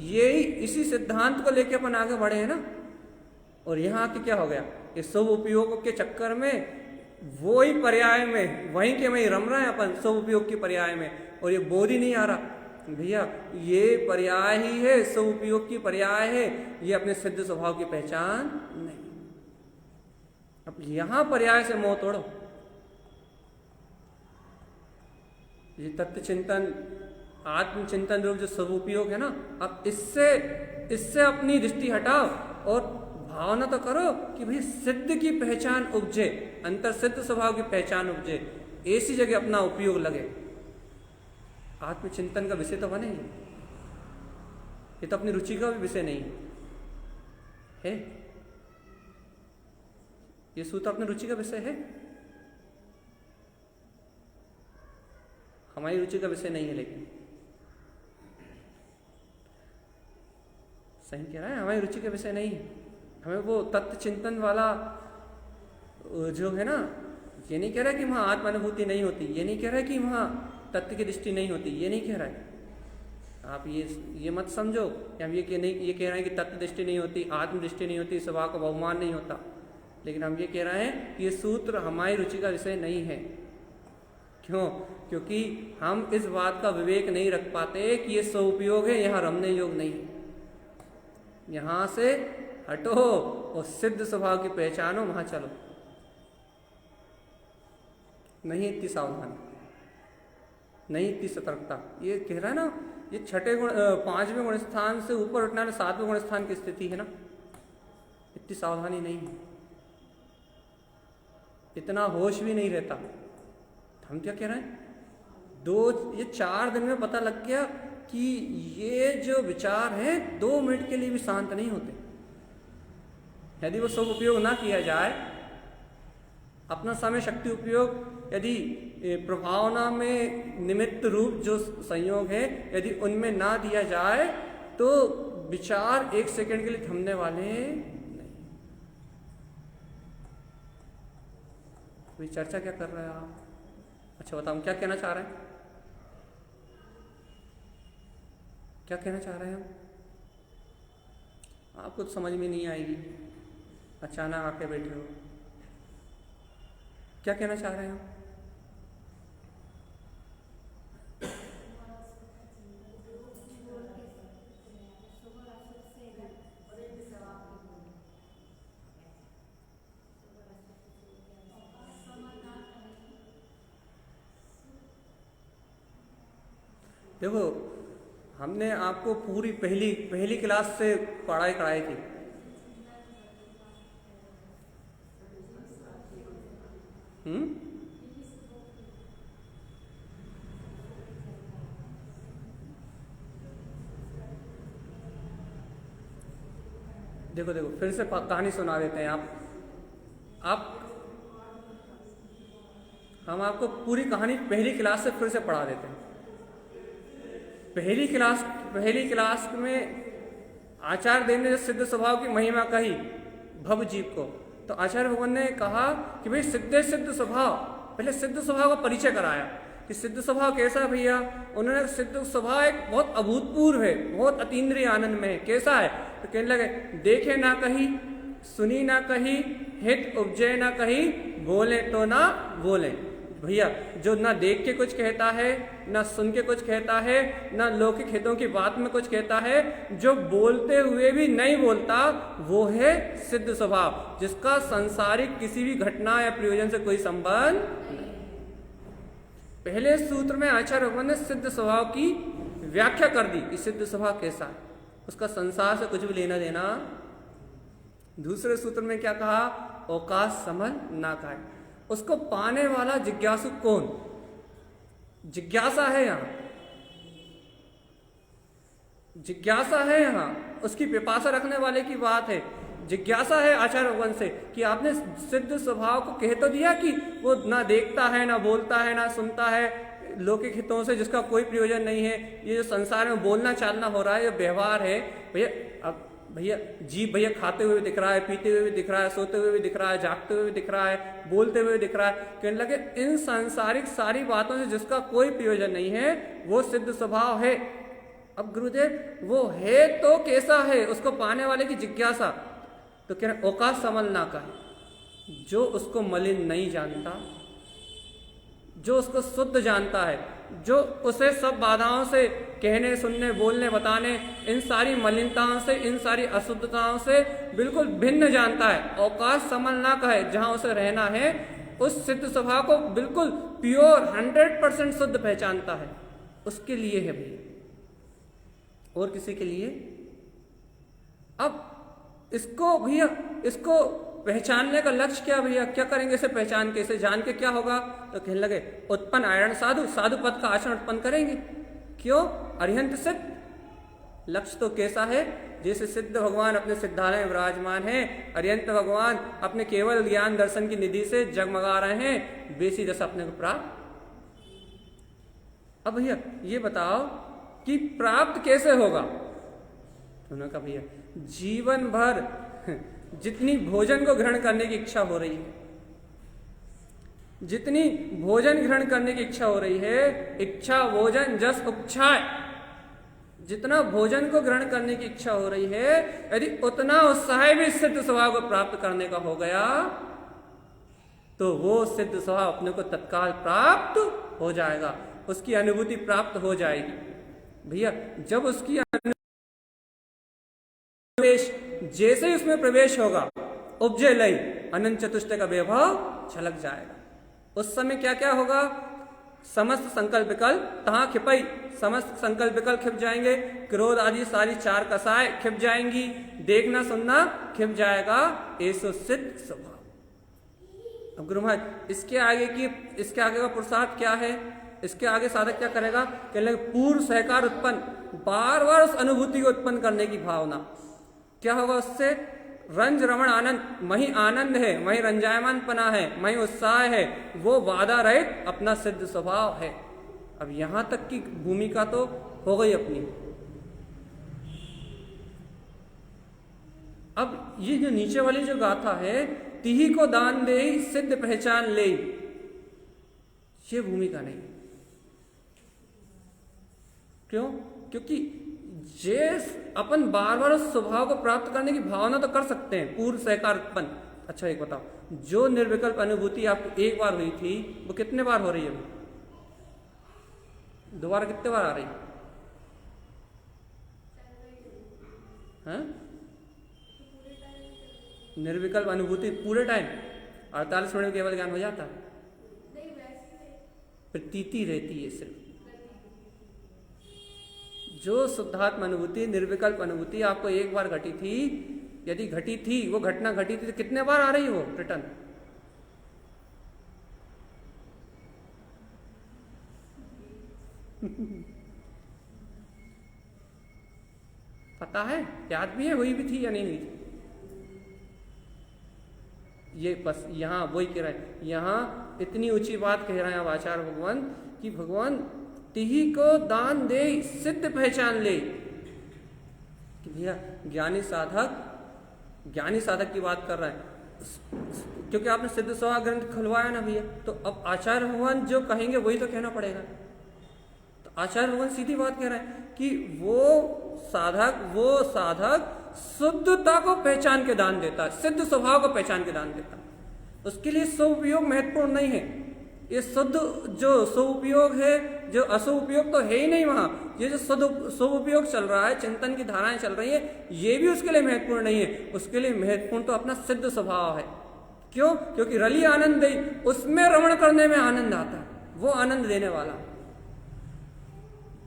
यही इसी सिद्धांत को लेकर अपन आगे बढ़े हैं ना। और यहाँ के क्या हो गया, ये शुभ उपयोग के चक्कर में वो ही पर्याय में वहीं के वहीं रम रहे हैं अपन शुभ उपयोग के पर्याय में, और ये बोध ही नहीं आ रहा भैया ये पर्याय ही है, शुभ उपयोग की पर्याय है, ये अपने सिद्ध स्वभाव की पहचान नहीं। अब यहां पर्याय से मोह तोड़ो। ये तत्व चिंतन आत्मचिंतन रूप जो शुभ उपयोग है ना, अब इससे अपनी दृष्टि हटाओ और भावना तो करो कि भाई सिद्ध की पहचान उपजे, अंतर सिद्ध स्वभाव की पहचान उपजे, ऐसी जगह अपना उपयोग लगे। आत्मचिंतन का विषय तो बने ही, ये तो अपनी रुचि का भी विषय नहीं है। ये सूत्र अपनी रुचि का विषय है, हमारी रुचि का विषय नहीं है। लेकिन सही कह रहा है, हमारी रुचि का विषय नहीं है। हमें वो तत्व चिंतन वाला जो है ना, ये नहीं कह रहा कि वहां आत्मानुभूति नहीं होती, ये नहीं कह रहा कि वहां तत्व की दृष्टि नहीं होती, ये नहीं कह रहा है। आप ये मत समझो कि हम ये कह रहे हैं कि तत्व दृष्टि नहीं होती, आत्म दृष्टि नहीं होती, स्वभाव का बहुमान नहीं होता। लेकिन हम ये कह रहे हैं कि ये सूत्र हमारी रुचि का विषय नहीं है। क्यों? क्योंकि हम इस बात का विवेक नहीं रख पाते कि ये स्वउपयोग है, यहाँ रमने योग नहीं है। यहाँ से हटो और सिद्ध स्वभाव की पहचानो, वहां चलो। नहीं इतनी सावधानी, नहीं इतनी सतर्कता। ये कह रहा है ना, ये छठे गुण 5वें गुण स्थान से ऊपर उठना है, 7वें गुण स्थान की स्थिति है ना, इतनी सावधानी नहीं है, इतना होश भी नहीं रहता। हम क्या कह रहे हैं, 4 दिन में पता लग गया कि ये जो विचार है 2 मिनट के लिए भी शांत नहीं होते। यदि वो सब उपयोग ना किया जाए, अपना समय शक्ति उपयोग यदि प्रभावना में निमित्त रूप जो संयोग है यदि उनमें ना दिया जाए, तो विचार 1 सेकंड के लिए थमने वाले नहीं। तो चर्चा क्या कर रहे हैं आप? अच्छा बताओ, क्या कहना चाह रहे हैं? क्या कहना चाह रहे हैं हम? आपको तो समझ में नहीं आएगी, अचानक आके बैठे हो। क्या कहना चाह रहे हैं हम? देखो, हमने आपको पूरी पहली क्लास से पढ़ाई कराई थी। देखो फिर से कहानी सुना देते हैं। हम आपको पूरी कहानी पहली क्लास से फिर से पढ़ा देते हैं। पहली क्लास में आचार्य देव ने जो सिद्ध स्वभाव की महिमा कही भव जीव को, तो आचार्य भगवान ने कहा कि भाई सिद्ध स्वभाव, पहले सिद्ध स्वभाव का परिचय कराया कि सिद्ध स्वभाव कैसा है भैया। उन्होंने सिद्ध स्वभाव एक बहुत अभूतपूर्व है, बहुत अतीन्द्रिय आनंद में है। कैसा है? तो कहने लगे, देखे ना कहीं, सुनी ना कहीं, हित उपजय ना कहीं, बोले तो ना बोले। भैया जो ना देख के कुछ कहता है, ना सुन के कुछ कहता है, ना लौकिक हितों की बात में कुछ कहता है, जो बोलते हुए भी नहीं बोलता, वो है सिद्ध स्वभाव, जिसका सांसारिक किसी भी घटना या प्रयोजन से कोई संबंध नहीं। पहले सूत्र में आचार्य भगवान ने सिद्ध स्वभाव की व्याख्या कर दी कि सिद्ध स्वभाव कैसा है, उसका संसार से कुछ भी लेना देना। दूसरे सूत्र में क्या कहा? औकाश समझ ना खाए। उसको पाने वाला जिज्ञासु कौन? जिज्ञासा है यहाँ, जिज्ञासा है यहाँ, उसकी पिपासा रखने वाले की बात है। जिज्ञासा है आचार्य भगवान से कि आपने सिद्ध स्वभाव को कह तो दिया कि वो ना देखता है, ना बोलता है, ना सुनता है, लौकिक हितों से जिसका कोई प्रयोजन नहीं है, ये जो संसार में बोलना चालना हो रहा है, ये व्यवहार है भैया। अब भैया जीव भैया खाते हुए भी दिख रहा है, पीते हुए भी दिख रहा है, सोते हुए भी दिख रहा है, जागते हुए भी दिख रहा है, बोलते हुए दिख रहा है, कहने लगे इन सांसारिक सारी बातों से जिसका कोई प्रयोजन नहीं है वो सिद्ध स्वभाव है। अब गुरुदेव वो है तो कैसा है, उसको पाने वाले की जिज्ञासा, तो कह रहे औकात समझना का है। जो उसको मलिन नहीं जानता, जो उसको शुद्ध जानता है, जो उसे सब बाधाओं से, कहने सुनने बोलने बताने, इन सारी मलिनताओं से, इन सारी अशुद्धताओं से बिल्कुल भिन्न जानता है, औकात समझना का है, जहां उसे रहना है, उस सिद्ध स्वभाव को बिल्कुल प्योर 100% शुद्ध पहचानता है, उसके लिए है भैया, और किसी के लिए। अब इसको भैया, इसको पहचानने का लक्ष्य क्या भैया, क्या करेंगे इसे पहचान के, इसे जान के क्या होगा, तो कहने लगे उत्पन्न आयरण साधु, साधु पद का आचरण उत्पन्न करेंगे। क्यों? अरिहंत सिद्ध। लक्ष्य तो कैसा है, जैसे सिद्ध भगवान अपने सिद्धालय में विराजमान है, अरिहंत भगवान अपने केवल ज्ञान दर्शन की निधि से जगमगा रहे हैं, वैसी दशा अपने को प्राप्त। अब भैया ये बताओ कि प्राप्त कैसे होगा, तो उन्होंने कहा भैया जीवन भर जितनी भोजन को ग्रहण करने की इच्छा हो रही है, जितनी भोजन ग्रहण करने की इच्छा हो रही है, इच्छा भोजन जस उपक्षाय, जितना भोजन को ग्रहण करने की इच्छा हो रही है, यदि उतना उत्साह भी सिद्ध स्वभाव को प्राप्त करने का हो गया, तो वो सिद्ध स्वभाव अपने को तत्काल प्राप्त हो जाएगा, उसकी अनुभूति प्राप्त हो जाएगी। भैया जब उसकी प्रवेश, जैसे ही उसमें प्रवेश होगा, उपजय लय अनंत चतुष्टय का वैभव छलक जाएगा। उस समय क्या क्या होगा, समस्त संकल्प विकल्प तहां खिपई, समस्त संकल्प विकल्प खिप जाएंगे, क्रोध आदि सारी चार कसाय खिप जाएंगी, देखना सुनना खिप जाएगा, ऐसो सिद्ध स्वभाव। अब गुरु महाराज इसके आगे का पुरुषार्थ क्या है, इसके आगे साधक क्या करेगा, कहने लगे पूर्व सहकार उत्पन्न, बार बार उस अनुभूति को उत्पन्न करने की भावना। क्या होगा उससे, रंज रमण आनंद, वही आनंद है, वही रंजायमान पना है, वही उत्साह है, वो वादा रहित अपना सिद्ध स्वभाव है। अब यहां तक की भूमिका तो हो गई अपनी। अब ये जो नीचे वाली जो गाथा है, तिही को दान दे सिद्ध पहचान ले, ये भूमिका नहीं। क्यों? क्योंकि जैस अपन बार बार उस स्वभाव को प्राप्त करने की भावना तो कर सकते हैं, पूर्व सहकार उत्पन्न। अच्छा एक बताओ, जो निर्विकल्प अनुभूति आपको एक बार हुई थी, वो कितने बार हो रही है, दोबारा कितने बार आ रही है? निर्विकल्प अनुभूति पूरे टाइम 48 मिनट में केवल ज्ञान हो जाता, प्रतीति रहती है सिर्फ। जो शुद्धात्म अनुभूति, निर्विकल्प अनुभूति आपको एक बार घटी थी, यदि घटी थी, वो घटना घटी थी, तो कितने बार आ रही हो रिटर्न? पता है, याद भी है, हुई भी थी या नहीं हुई थी? ये बस यहाँ वही कह रहे हैं, यहाँ इतनी ऊंची बात कह रहे हैं अब आचार्य भगवान कि भगवान तिही को दान दे सिद्ध पहचान ले। कि भैया ज्ञानी साधक की बात कर रहे हैं, क्योंकि आपने सिद्ध स्वभाव ग्रंथ खुलवाया ना भैया, तो अब आचार्य भगवान जो कहेंगे वही तो कहना पड़ेगा। तो आचार्य भगवान सीधी बात कह रहे हैं कि वो साधक शुद्धता को पहचान के दान देता है, सिद्ध स्वभाव को पहचान के दान देता है। उसके लिए स्वउपयोग महत्वपूर्ण नहीं है। ये शुद्ध जो स्वउपयोग है, जो अशुभ उपयोग तो है ही नहीं वहां। ये जो स्वउपयोग चल रहा है, चिंतन की धाराएं चल रही है, ये भी उसके लिए महत्वपूर्ण नहीं है। उसके लिए महत्वपूर्ण तो अपना सिद्ध स्वभाव है। क्यों? क्योंकि रली आनंद दई, उसमें रमण करने में आनंद आता है, वो आनंद देने वाला।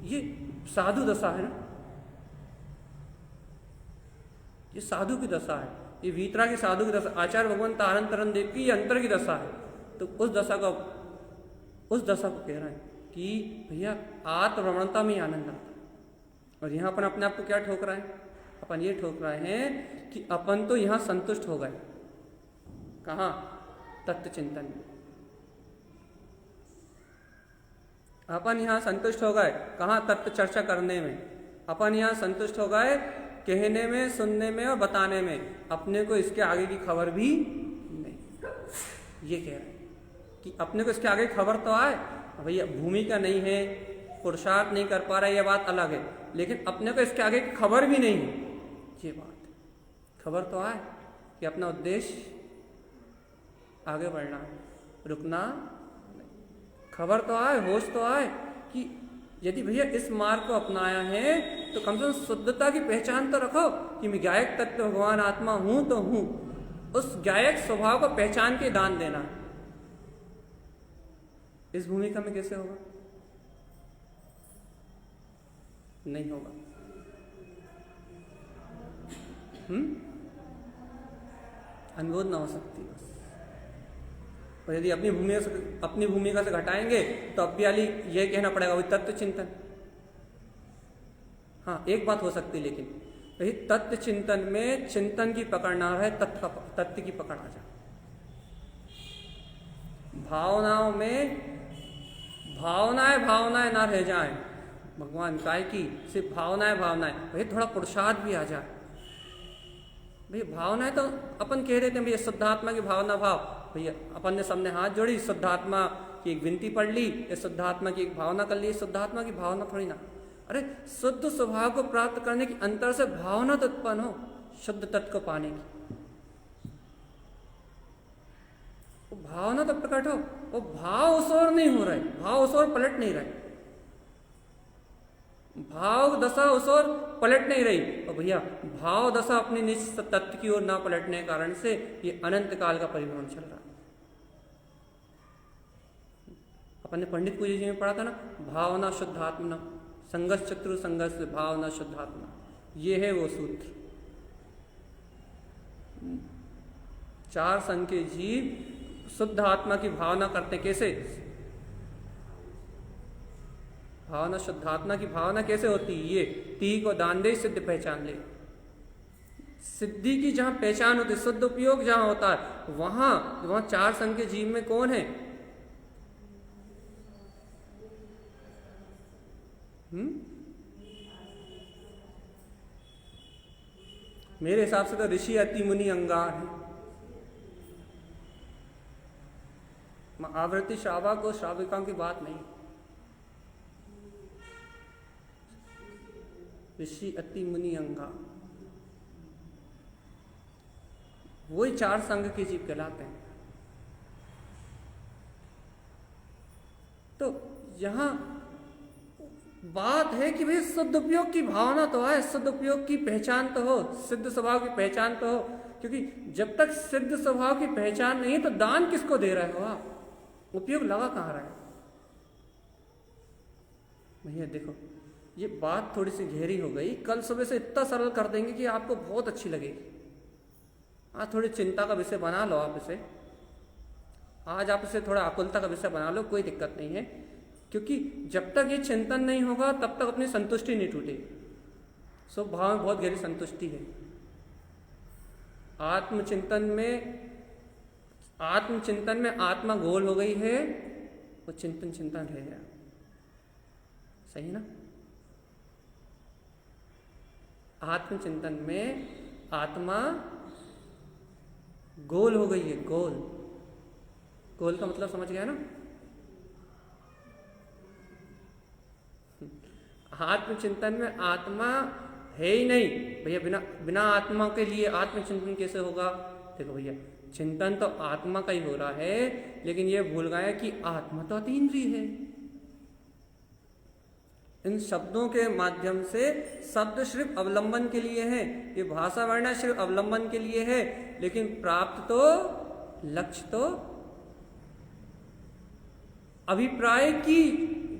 ये साधु दशा है ना, ये साधु की दशा है, ये वीतरा की साधु की दशा। आचार्य भगवान तारण तरन देव की अंतर की दशा है। तो उस दशा को कह रहे हैं कि भैया आत्मरमणता में आनंद आता है। और यहाँ अपन अपने आप को क्या ठोक रहे हैं? अपन ये ठोक रहे हैं कि अपन तो यहाँ संतुष्ट हो गए। कहाँ? तत्व चिंतन में। अपन यहाँ संतुष्ट हो गए कहाँ? तत्व चर्चा करने में। अपन यहाँ संतुष्ट हो गए कहने में, सुनने में और बताने में। अपने को इसके आगे की खबर भी नहीं। ये कह रहे हैं कि अपने को इसके आगे खबर तो आए। भैया भूमिका नहीं है, पुरुषार्थ नहीं कर पा रहा, यह बात अलग है, लेकिन अपने को इसके आगे की खबर भी नहीं है। ये बात खबर तो आए कि अपना उद्देश्य आगे बढ़ना है, रुकना नहीं। खबर तो आए, होश तो आए कि यदि भैया इस मार्ग को अपनाया है तो कम से कम शुद्धता की पहचान तो रखो कि मैं गायक तत्व भगवान आत्मा हूं तो हूं। उस गायक स्वभाव को पहचान के दान देना है। इस भूमिका में कैसे होगा? नहीं होगा। अनुबोध ना हो सकती बस। और यदि अपनी भूमिका से घटाएंगे तो अब भी यह कहना पड़ेगा वही तत्व चिंतन। हाँ, एक बात हो सकती, लेकिन वही तत्व चिंतन में चिंतन की पकड़ ना रहे, तत्व की पकड़ आ जाए। भावनाओं में भावनाएं ना रह जाएं भगवान काय की, सिर्फ भावनाएं वही थोड़ा पुरुषार्थ भी आ जाए। भैया भावनाएं तो अपन कह रहे थे भैया शुद्धात्मा की भावना भाव। भैया अपन ने सबने हाथ जोड़ी, शुद्धात्मा की एक विनती पढ़ ली, या शुद्धात्मा की एक भावना कर ली। शुद्धात्मा की भावना थोड़ी ना, अरे शुद्ध स्वभाव को प्राप्त करने की अंतर से भावना तो उत्पन्न हो शुद्ध तत्व को पाने की। वो भावना तो प्रकट हो, वो भाव उस ओर नहीं हो रहे, भाव उस ओर पलट नहीं रहे, भाव दशा उस ओर पलट नहीं रही। और भैया भाव दशा अपनी निज तत्व की ओर ना पलटने के कारण से ये अनंत काल का परिभ्रमण चल रहा है। अपन ने पंडित पूजी जी में पढ़ा था ना, भावना शुद्धात्मा संघर्ष चतुर संघर्ष भावना शुद्धात्मा। ये है वो सूत्र। 4 संघ के जीव शुद्ध आत्मा की भावना करते कैसे? भावना शुद्धात्मा की भावना कैसे होती है? ये ती को दान दे सिद्ध पहचान ले। सिद्धि की जहां पहचान होती, शुद्ध उपयोग जहां होता है, वहां 4 संघ के जीव में कौन है? मेरे हिसाब से तो ऋषि अति मुनि अंगार है। आवृत्ति श्रावक और श्राविकाओं की बात नहीं, ऋषि अति मुनि अंगार वही 4 संघ के जीव कहलाते हैं। तो यहां बात है कि भाई शुद्ध उपयोग की भावना तो है, शुद्ध उपयोग की पहचान तो हो, सिद्ध स्वभाव की पहचान तो हो। क्योंकि जब तक सिद्ध स्वभाव की पहचान नहीं तो दान किसको दे रहे हो आप? उपयोग लगा कहाँ रहा है? भैया देखो, ये बात थोड़ी सी गहरी हो गई। कल सुबह से इतना सरल कर देंगे कि आपको बहुत अच्छी लगेगी। आज थोड़ी चिंता का विषय बना लो आप इसे, आज आप इसे थोड़ा आकुलता का विषय बना लो, कोई दिक्कत नहीं है। क्योंकि जब तक ये चिंतन नहीं होगा तब तक अपनी संतुष्टि नहीं टूटेगी। स्वभाव में बहुत गहरी संतुष्टि है। आत्मचिंतन में आत्मा गोल हो गई है, वो चिंतन रह गया। सही ना? आत्मचिंतन में आत्मा गोल हो गई है। गोल का मतलब समझ गया ना? आत्मचिंतन में आत्मा है ही नहीं भैया। बिना आत्मा के लिए आत्मचिंतन कैसे होगा? देखो भैया, चिंतन तो आत्मा का ही हो रहा है, लेकिन ये भूल गए कि आत्मा तो अतीन्द्रिय है। इन शब्दों के माध्यम से शब्द सिर्फ अवलंबन के लिए है, ये भाषा वर्णन सिर्फ अवलंबन के लिए है, लेकिन प्राप्त तो लक्ष्य तो अभिप्राय की,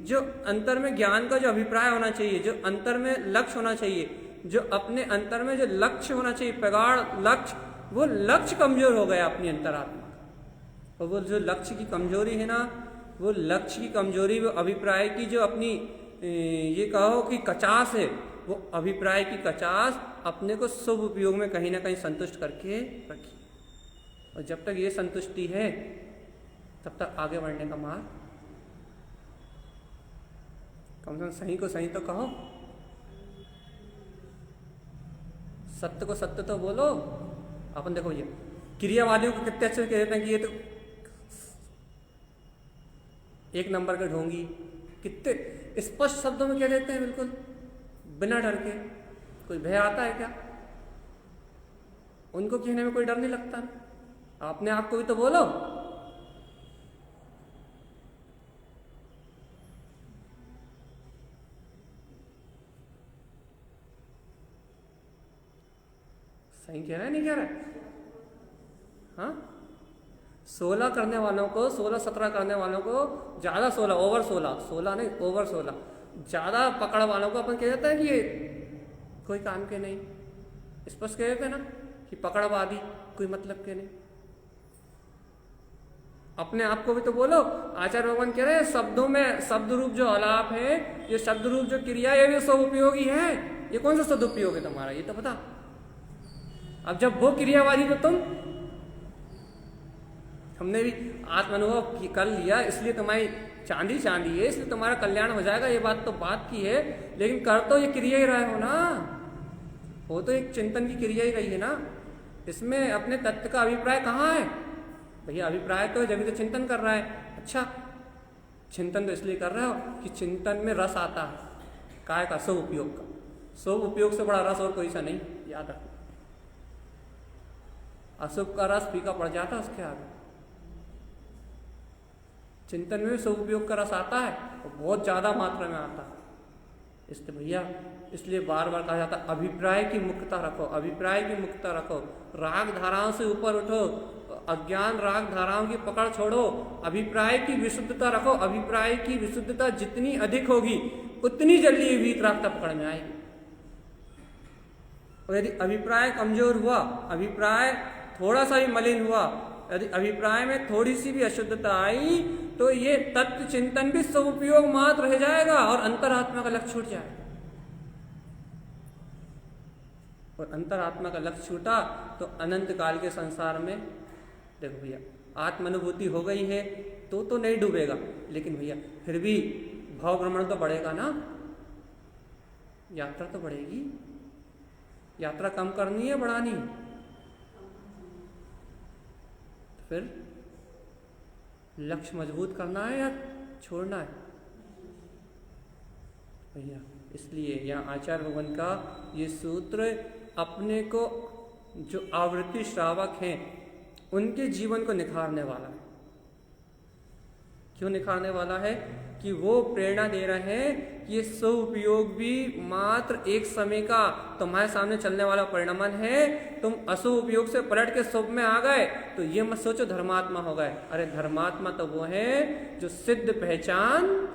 जो अंतर में ज्ञान का जो अभिप्राय होना चाहिए, जो अंतर में लक्ष्य होना चाहिए, जो अपने अंतर में जो लक्ष्य होना चाहिए, प्रगाढ़ लक्ष्य, वो लक्ष्य कमजोर हो गया अपनी अंतरात्मा का। और वो जो लक्ष्य की कमजोरी है ना, वो लक्ष्य की कमजोरी, वो अभिप्राय की जो अपनी ये कहो कि कचास है, वो अभिप्राय की कचास अपने को शुभ उपयोग में कहीं ना कहीं संतुष्ट करके रखी। और जब तक ये संतुष्टि है तब तक आगे बढ़ने का मार्ग कम से कम सही को सही तो कहो, सत्य को सत्य तो बोलो। अपन देखो ये क्रियावादियों को कितने अच्छे कहते हैं कि ये तो एक नंबर के ढोंगी, कितने स्पष्ट शब्दों में कह देते हैं, बिल्कुल बिना डर के। कोई भय आता है क्या? उनको कहने में कोई डर नहीं लगता। अपने आप को भी तो बोलो। सही कह रहा है नहीं कह रहा है? हाँ, 16 करने वालों को, 16-17 करने वालों को ज्यादा, 16 ओवर 16 नहीं ओवर 16 ज्यादा पकड़ वालों को अपन कह देते हैं कि ये कोई काम के नहीं। स्पष्ट कह देते हैं ना कि पकड़वादी, कोई मतलब के नहीं। अपने आप को भी तो बोलो। आचार्य भगवान कह रहे हैं शब्दों में शब्द रूप जो आलाप है, ये शब्द रूप जो क्रिया है, ये सदुपयोगी है। ये कौन सा सदुपयोग है तुम्हारा, ये तो बता। अब जब वो क्रियावादी तो तुम, हमने भी आत्मानुभव कर लिया, इसलिए तुम्हारी चांदी चांदी है, इसलिए तुम्हारा कल्याण हो जाएगा, ये बात तो बात की है। लेकिन कर तो ये क्रिया ही रहे हो ना, वो तो एक चिंतन की क्रिया ही रही है ना। इसमें अपने तत्व का अभिप्राय कहाँ है भैया? अभिप्राय तो जब भी तो चिंतन कर रहा है। अच्छा, चिंतन तो इसलिए कर रहे हो कि चिंतन में रस आता है, काय का? शुभ उपयोग का। शुभ उपयोग से बड़ा रस और कोई सा नहीं, याद रखो। अशुभ का रस फीका पड़ जाता है उसके आगे। चिंतन में शुभ उपयोग का रस आता है और बहुत ज्यादा मात्रा में आता है। इसलिए भैया, इसलिए बार बार कहा जाता है अभिप्राय की मुक्तता रखो, अभिप्राय की मुक्तता रखो। राग धाराओं से ऊपर उठो, अज्ञान राग धाराओं की पकड़ छोड़ो, अभिप्राय की विशुद्धता रखो। अभिप्राय की विशुद्धता जितनी अधिक होगी उतनी जल्दी वीतरागता पकड़ में आएगी। और यदि अभिप्राय कमजोर हुआ, अभिप्राय थोड़ा सा भी मलिन हुआ, यदि अभिप्राय में थोड़ी सी भी अशुद्धता आई, तो ये तत्व चिंतन भी सदुपयोग मात्र रह जाएगा और अंतरात्मा का लक्ष्य छूट जाएगा। और अंतरात्मा का लक्ष्य छूटा तो अनंत काल के संसार में, देखो भैया, आत्मानुभूति हो गई है तो नहीं डूबेगा, लेकिन भैया फिर भी भाव भ्रमण तो बढ़ेगा ना, यात्रा तो बढ़ेगी। यात्रा कम करनी है, बढ़ानी है? फिर लक्ष्य मजबूत करना है या छोड़ना है भैया? इसलिए यहाँ आचार्य भगवान का ये सूत्र अपने को, जो आवृत्ति श्रावक हैं, उनके जीवन को निखारने वाला है। क्यों निखारने वाला है? कि वो प्रेरणा दे रहे हैं कि ये सदुपयोग भी मात्र एक समय का तुम्हारे सामने चलने वाला परिणमन है। तुम अशुभ उपयोग से पलट के शुभ में आ गए तो ये मत सोचो धर्मात्मा हो गए। अरे धर्मात्मा तो वो है जो सिद्ध पहचान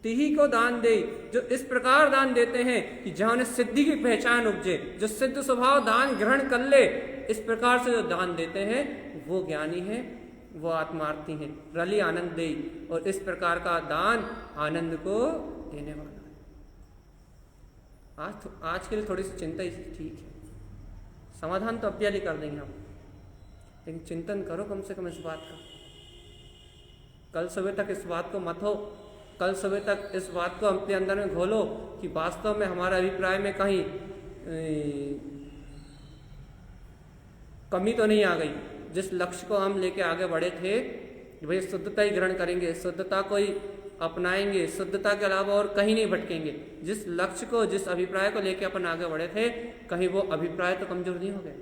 तिही को दान दे, जो इस प्रकार दान देते हैं कि जहां उन्हें सिद्धि की पहचान उपजे, जो सिद्ध स्वभाव दान ग्रहण कर ले। इस प्रकार से जो दान देते हैं वो ज्ञानी है, वो आत्मार्थी है, रली आनंद दे। और इस प्रकार का दान आनंद को देने वाला है। आज के लिए थोड़ी सी चिंता ठीक है, समाधान तो अभी कर देंगे हम, लेकिन चिंतन करो कम से कम इस बात का। कल सुबह तक इस बात को मत हो, कल सुबह तक इस बात को अपने अंदर में घोलो कि वास्तव में हमारे अभिप्राय में कहीं कमी तो नहीं आ गई। जिस लक्ष्य को हम लेके आगे बढ़े थे, भाई शुद्धता ही ग्रहण करेंगे, शुद्धता को ही अपनाएंगे, शुद्धता के अलावा और कहीं नहीं भटकेंगे। जिस लक्ष्य को, जिस अभिप्राय को लेके अपन आगे बढ़े थे, कहीं वो अभिप्राय तो कमजोर नहीं हो गए।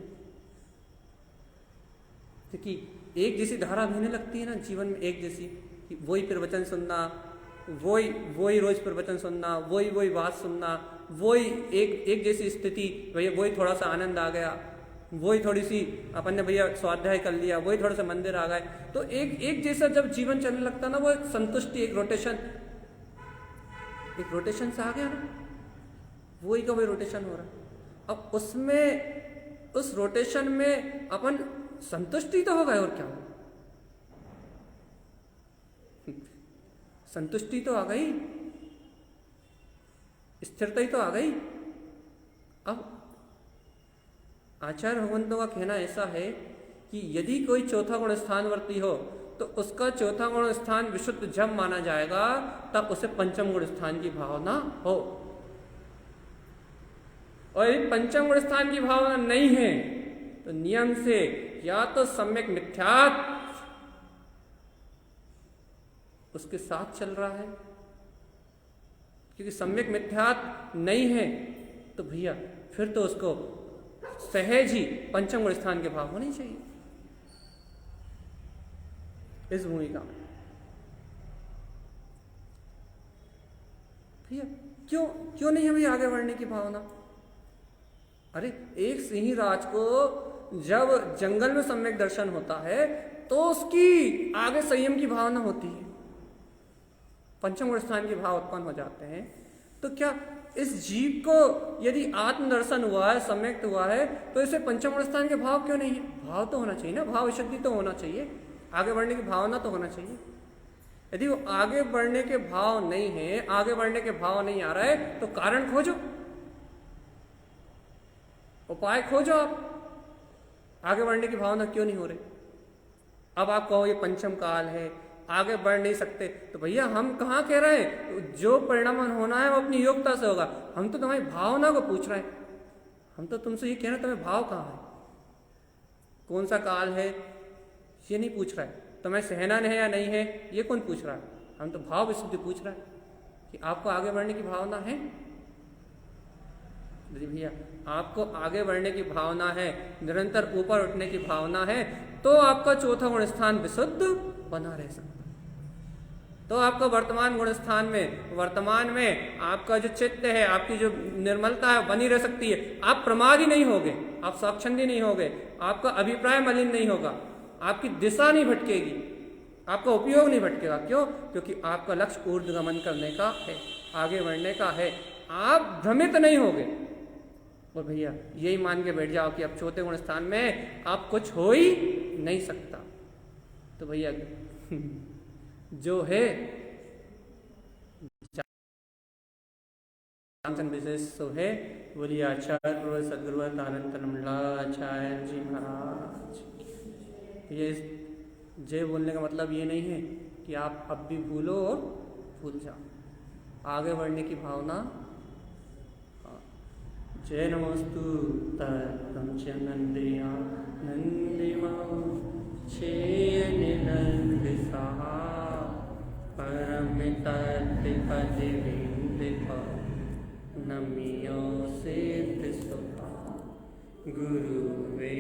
क्योंकि एक जैसी धारा बहने लगती है ना जीवन में, एक जैसी, वही प्रवचन सुनना, वही रोज प्रवचन सुनना, वही बात सुनना, वही एक जैसी स्थिति, भैया वही थोड़ा सा आनंद आ गया, वही थोड़ी सी अपन ने भैया स्वाध्याय कर लिया, वही थोड़ा सा मंदिर आ गए, तो एक जैसा जब जीवन चलने लगता ना, वो एक संतुष्टि, एक रोटेशन से आ गया ना, वही का वही रोटेशन हो रहा। अब उसमें, उस रोटेशन में अपन संतुष्टि तो हो गए, और क्या हो, संतुष्टि तो आ गई, स्थिरता ही तो आ गई। अब आचार्य भगवंतों का कहना ऐसा है कि यदि कोई चौथा गुण स्थानवर्ती हो तो उसका चौथा गुण स्थान विशुद्ध जब माना जाएगा तब उसे पंचम गुण स्थान की भावना हो। और यदि पंचम गुण स्थान की भावना नहीं है तो नियम से या तो सम्यक मिथ्यात्व उसके साथ चल रहा है, क्योंकि सम्यक मिथ्यात्व नहीं है तो भैया फिर तो उसको सहज ही पंचम गुण स्थान के भाव होने चाहिए इस भूमिका में। भैया क्यों क्यों नहीं है भैया आगे बढ़ने की भावना? अरे एक सिंह राज को जब जंगल में सम्यक दर्शन होता है तो उसकी आगे संयम की भावना होती है, पंचम गुण स्थान के भाव उत्पन्न हो जाते हैं। तो क्या इस जीव को यदि आत्मदर्शन हुआ है, सम्यक्त हुआ है, तो इसे पंचम गुण स्थान के भाव क्यों नहीं है? भाव तो होना चाहिए ना, भाव विशुद्धि तो होना चाहिए, आगे बढ़ने की भावना तो होना चाहिए। यदि वो आगे बढ़ने के भाव नहीं है, आगे बढ़ने के भाव नहीं आ रहा है, तो कारण खोजो, उपाय खोजो। आप आगे बढ़ने की भावना क्यों नहीं हो रही? अब आप कहो ये पंचम काल है, आगे बढ़ नहीं सकते, तो भैया हम कहाँ कह रहे हैं जो परिणाम होना है वो अपनी योग्यता से होगा। हम तो तुम्हारी भावना को पूछ रहे हैं, हम तो तुमसे ये कह रहे हैं तुम्हें भाव कहाँ है, कौन सा काल है, ये नहीं पूछ रहा है। तुम्हें सहना है या नहीं है ये कौन पूछ रहा है? हम तो भाव विशुद्धि पूछ रहा है कि आपको आगे बढ़ने की भावना है। जी भैया आपको आगे बढ़ने की भावना है, निरंतर ऊपर उठने की भावना है, तो आपका चौथा गुण स्थान विशुद्ध बना रह सकता। तो आपका वर्तमान गुण स्थान में, वर्तमान में आपका जो चित्त है, आपकी जो निर्मलता है बनी रह सकती है। आप प्रमादी नहीं होगे, आप स्वच्छंदी नहीं होगे, आपका अभिप्राय मलिन नहीं होगा, आपकी दिशा नहीं भटकेगी, आपका उपयोग नहीं भटकेगा। क्यों? क्योंकि आपका लक्ष्य ऊर्ध्वगमन करने का है, आगे बढ़ने का है, आप भ्रमित नहीं होगे। और भैया यही मान के बैठ जाओ कि अब चौथे गुण स्थान में आप कुछ हो ही नहीं सकता। तो भैया जो है विशेष सो है, बोलिए आचार्य प्रवर सदगुरु अनंत मंडलाचार्य जी महाराज। ये जय बोलने का मतलब ये नहीं है कि आप अब भी भूलो और भूल जाओ, आगे बढ़ने की भावना। जय नमस्तु तम च नंदिया नंदिमा छेय निलंबिसा परमिता पद विंदिपा नमियो सिद्ध सुपा गुरु वे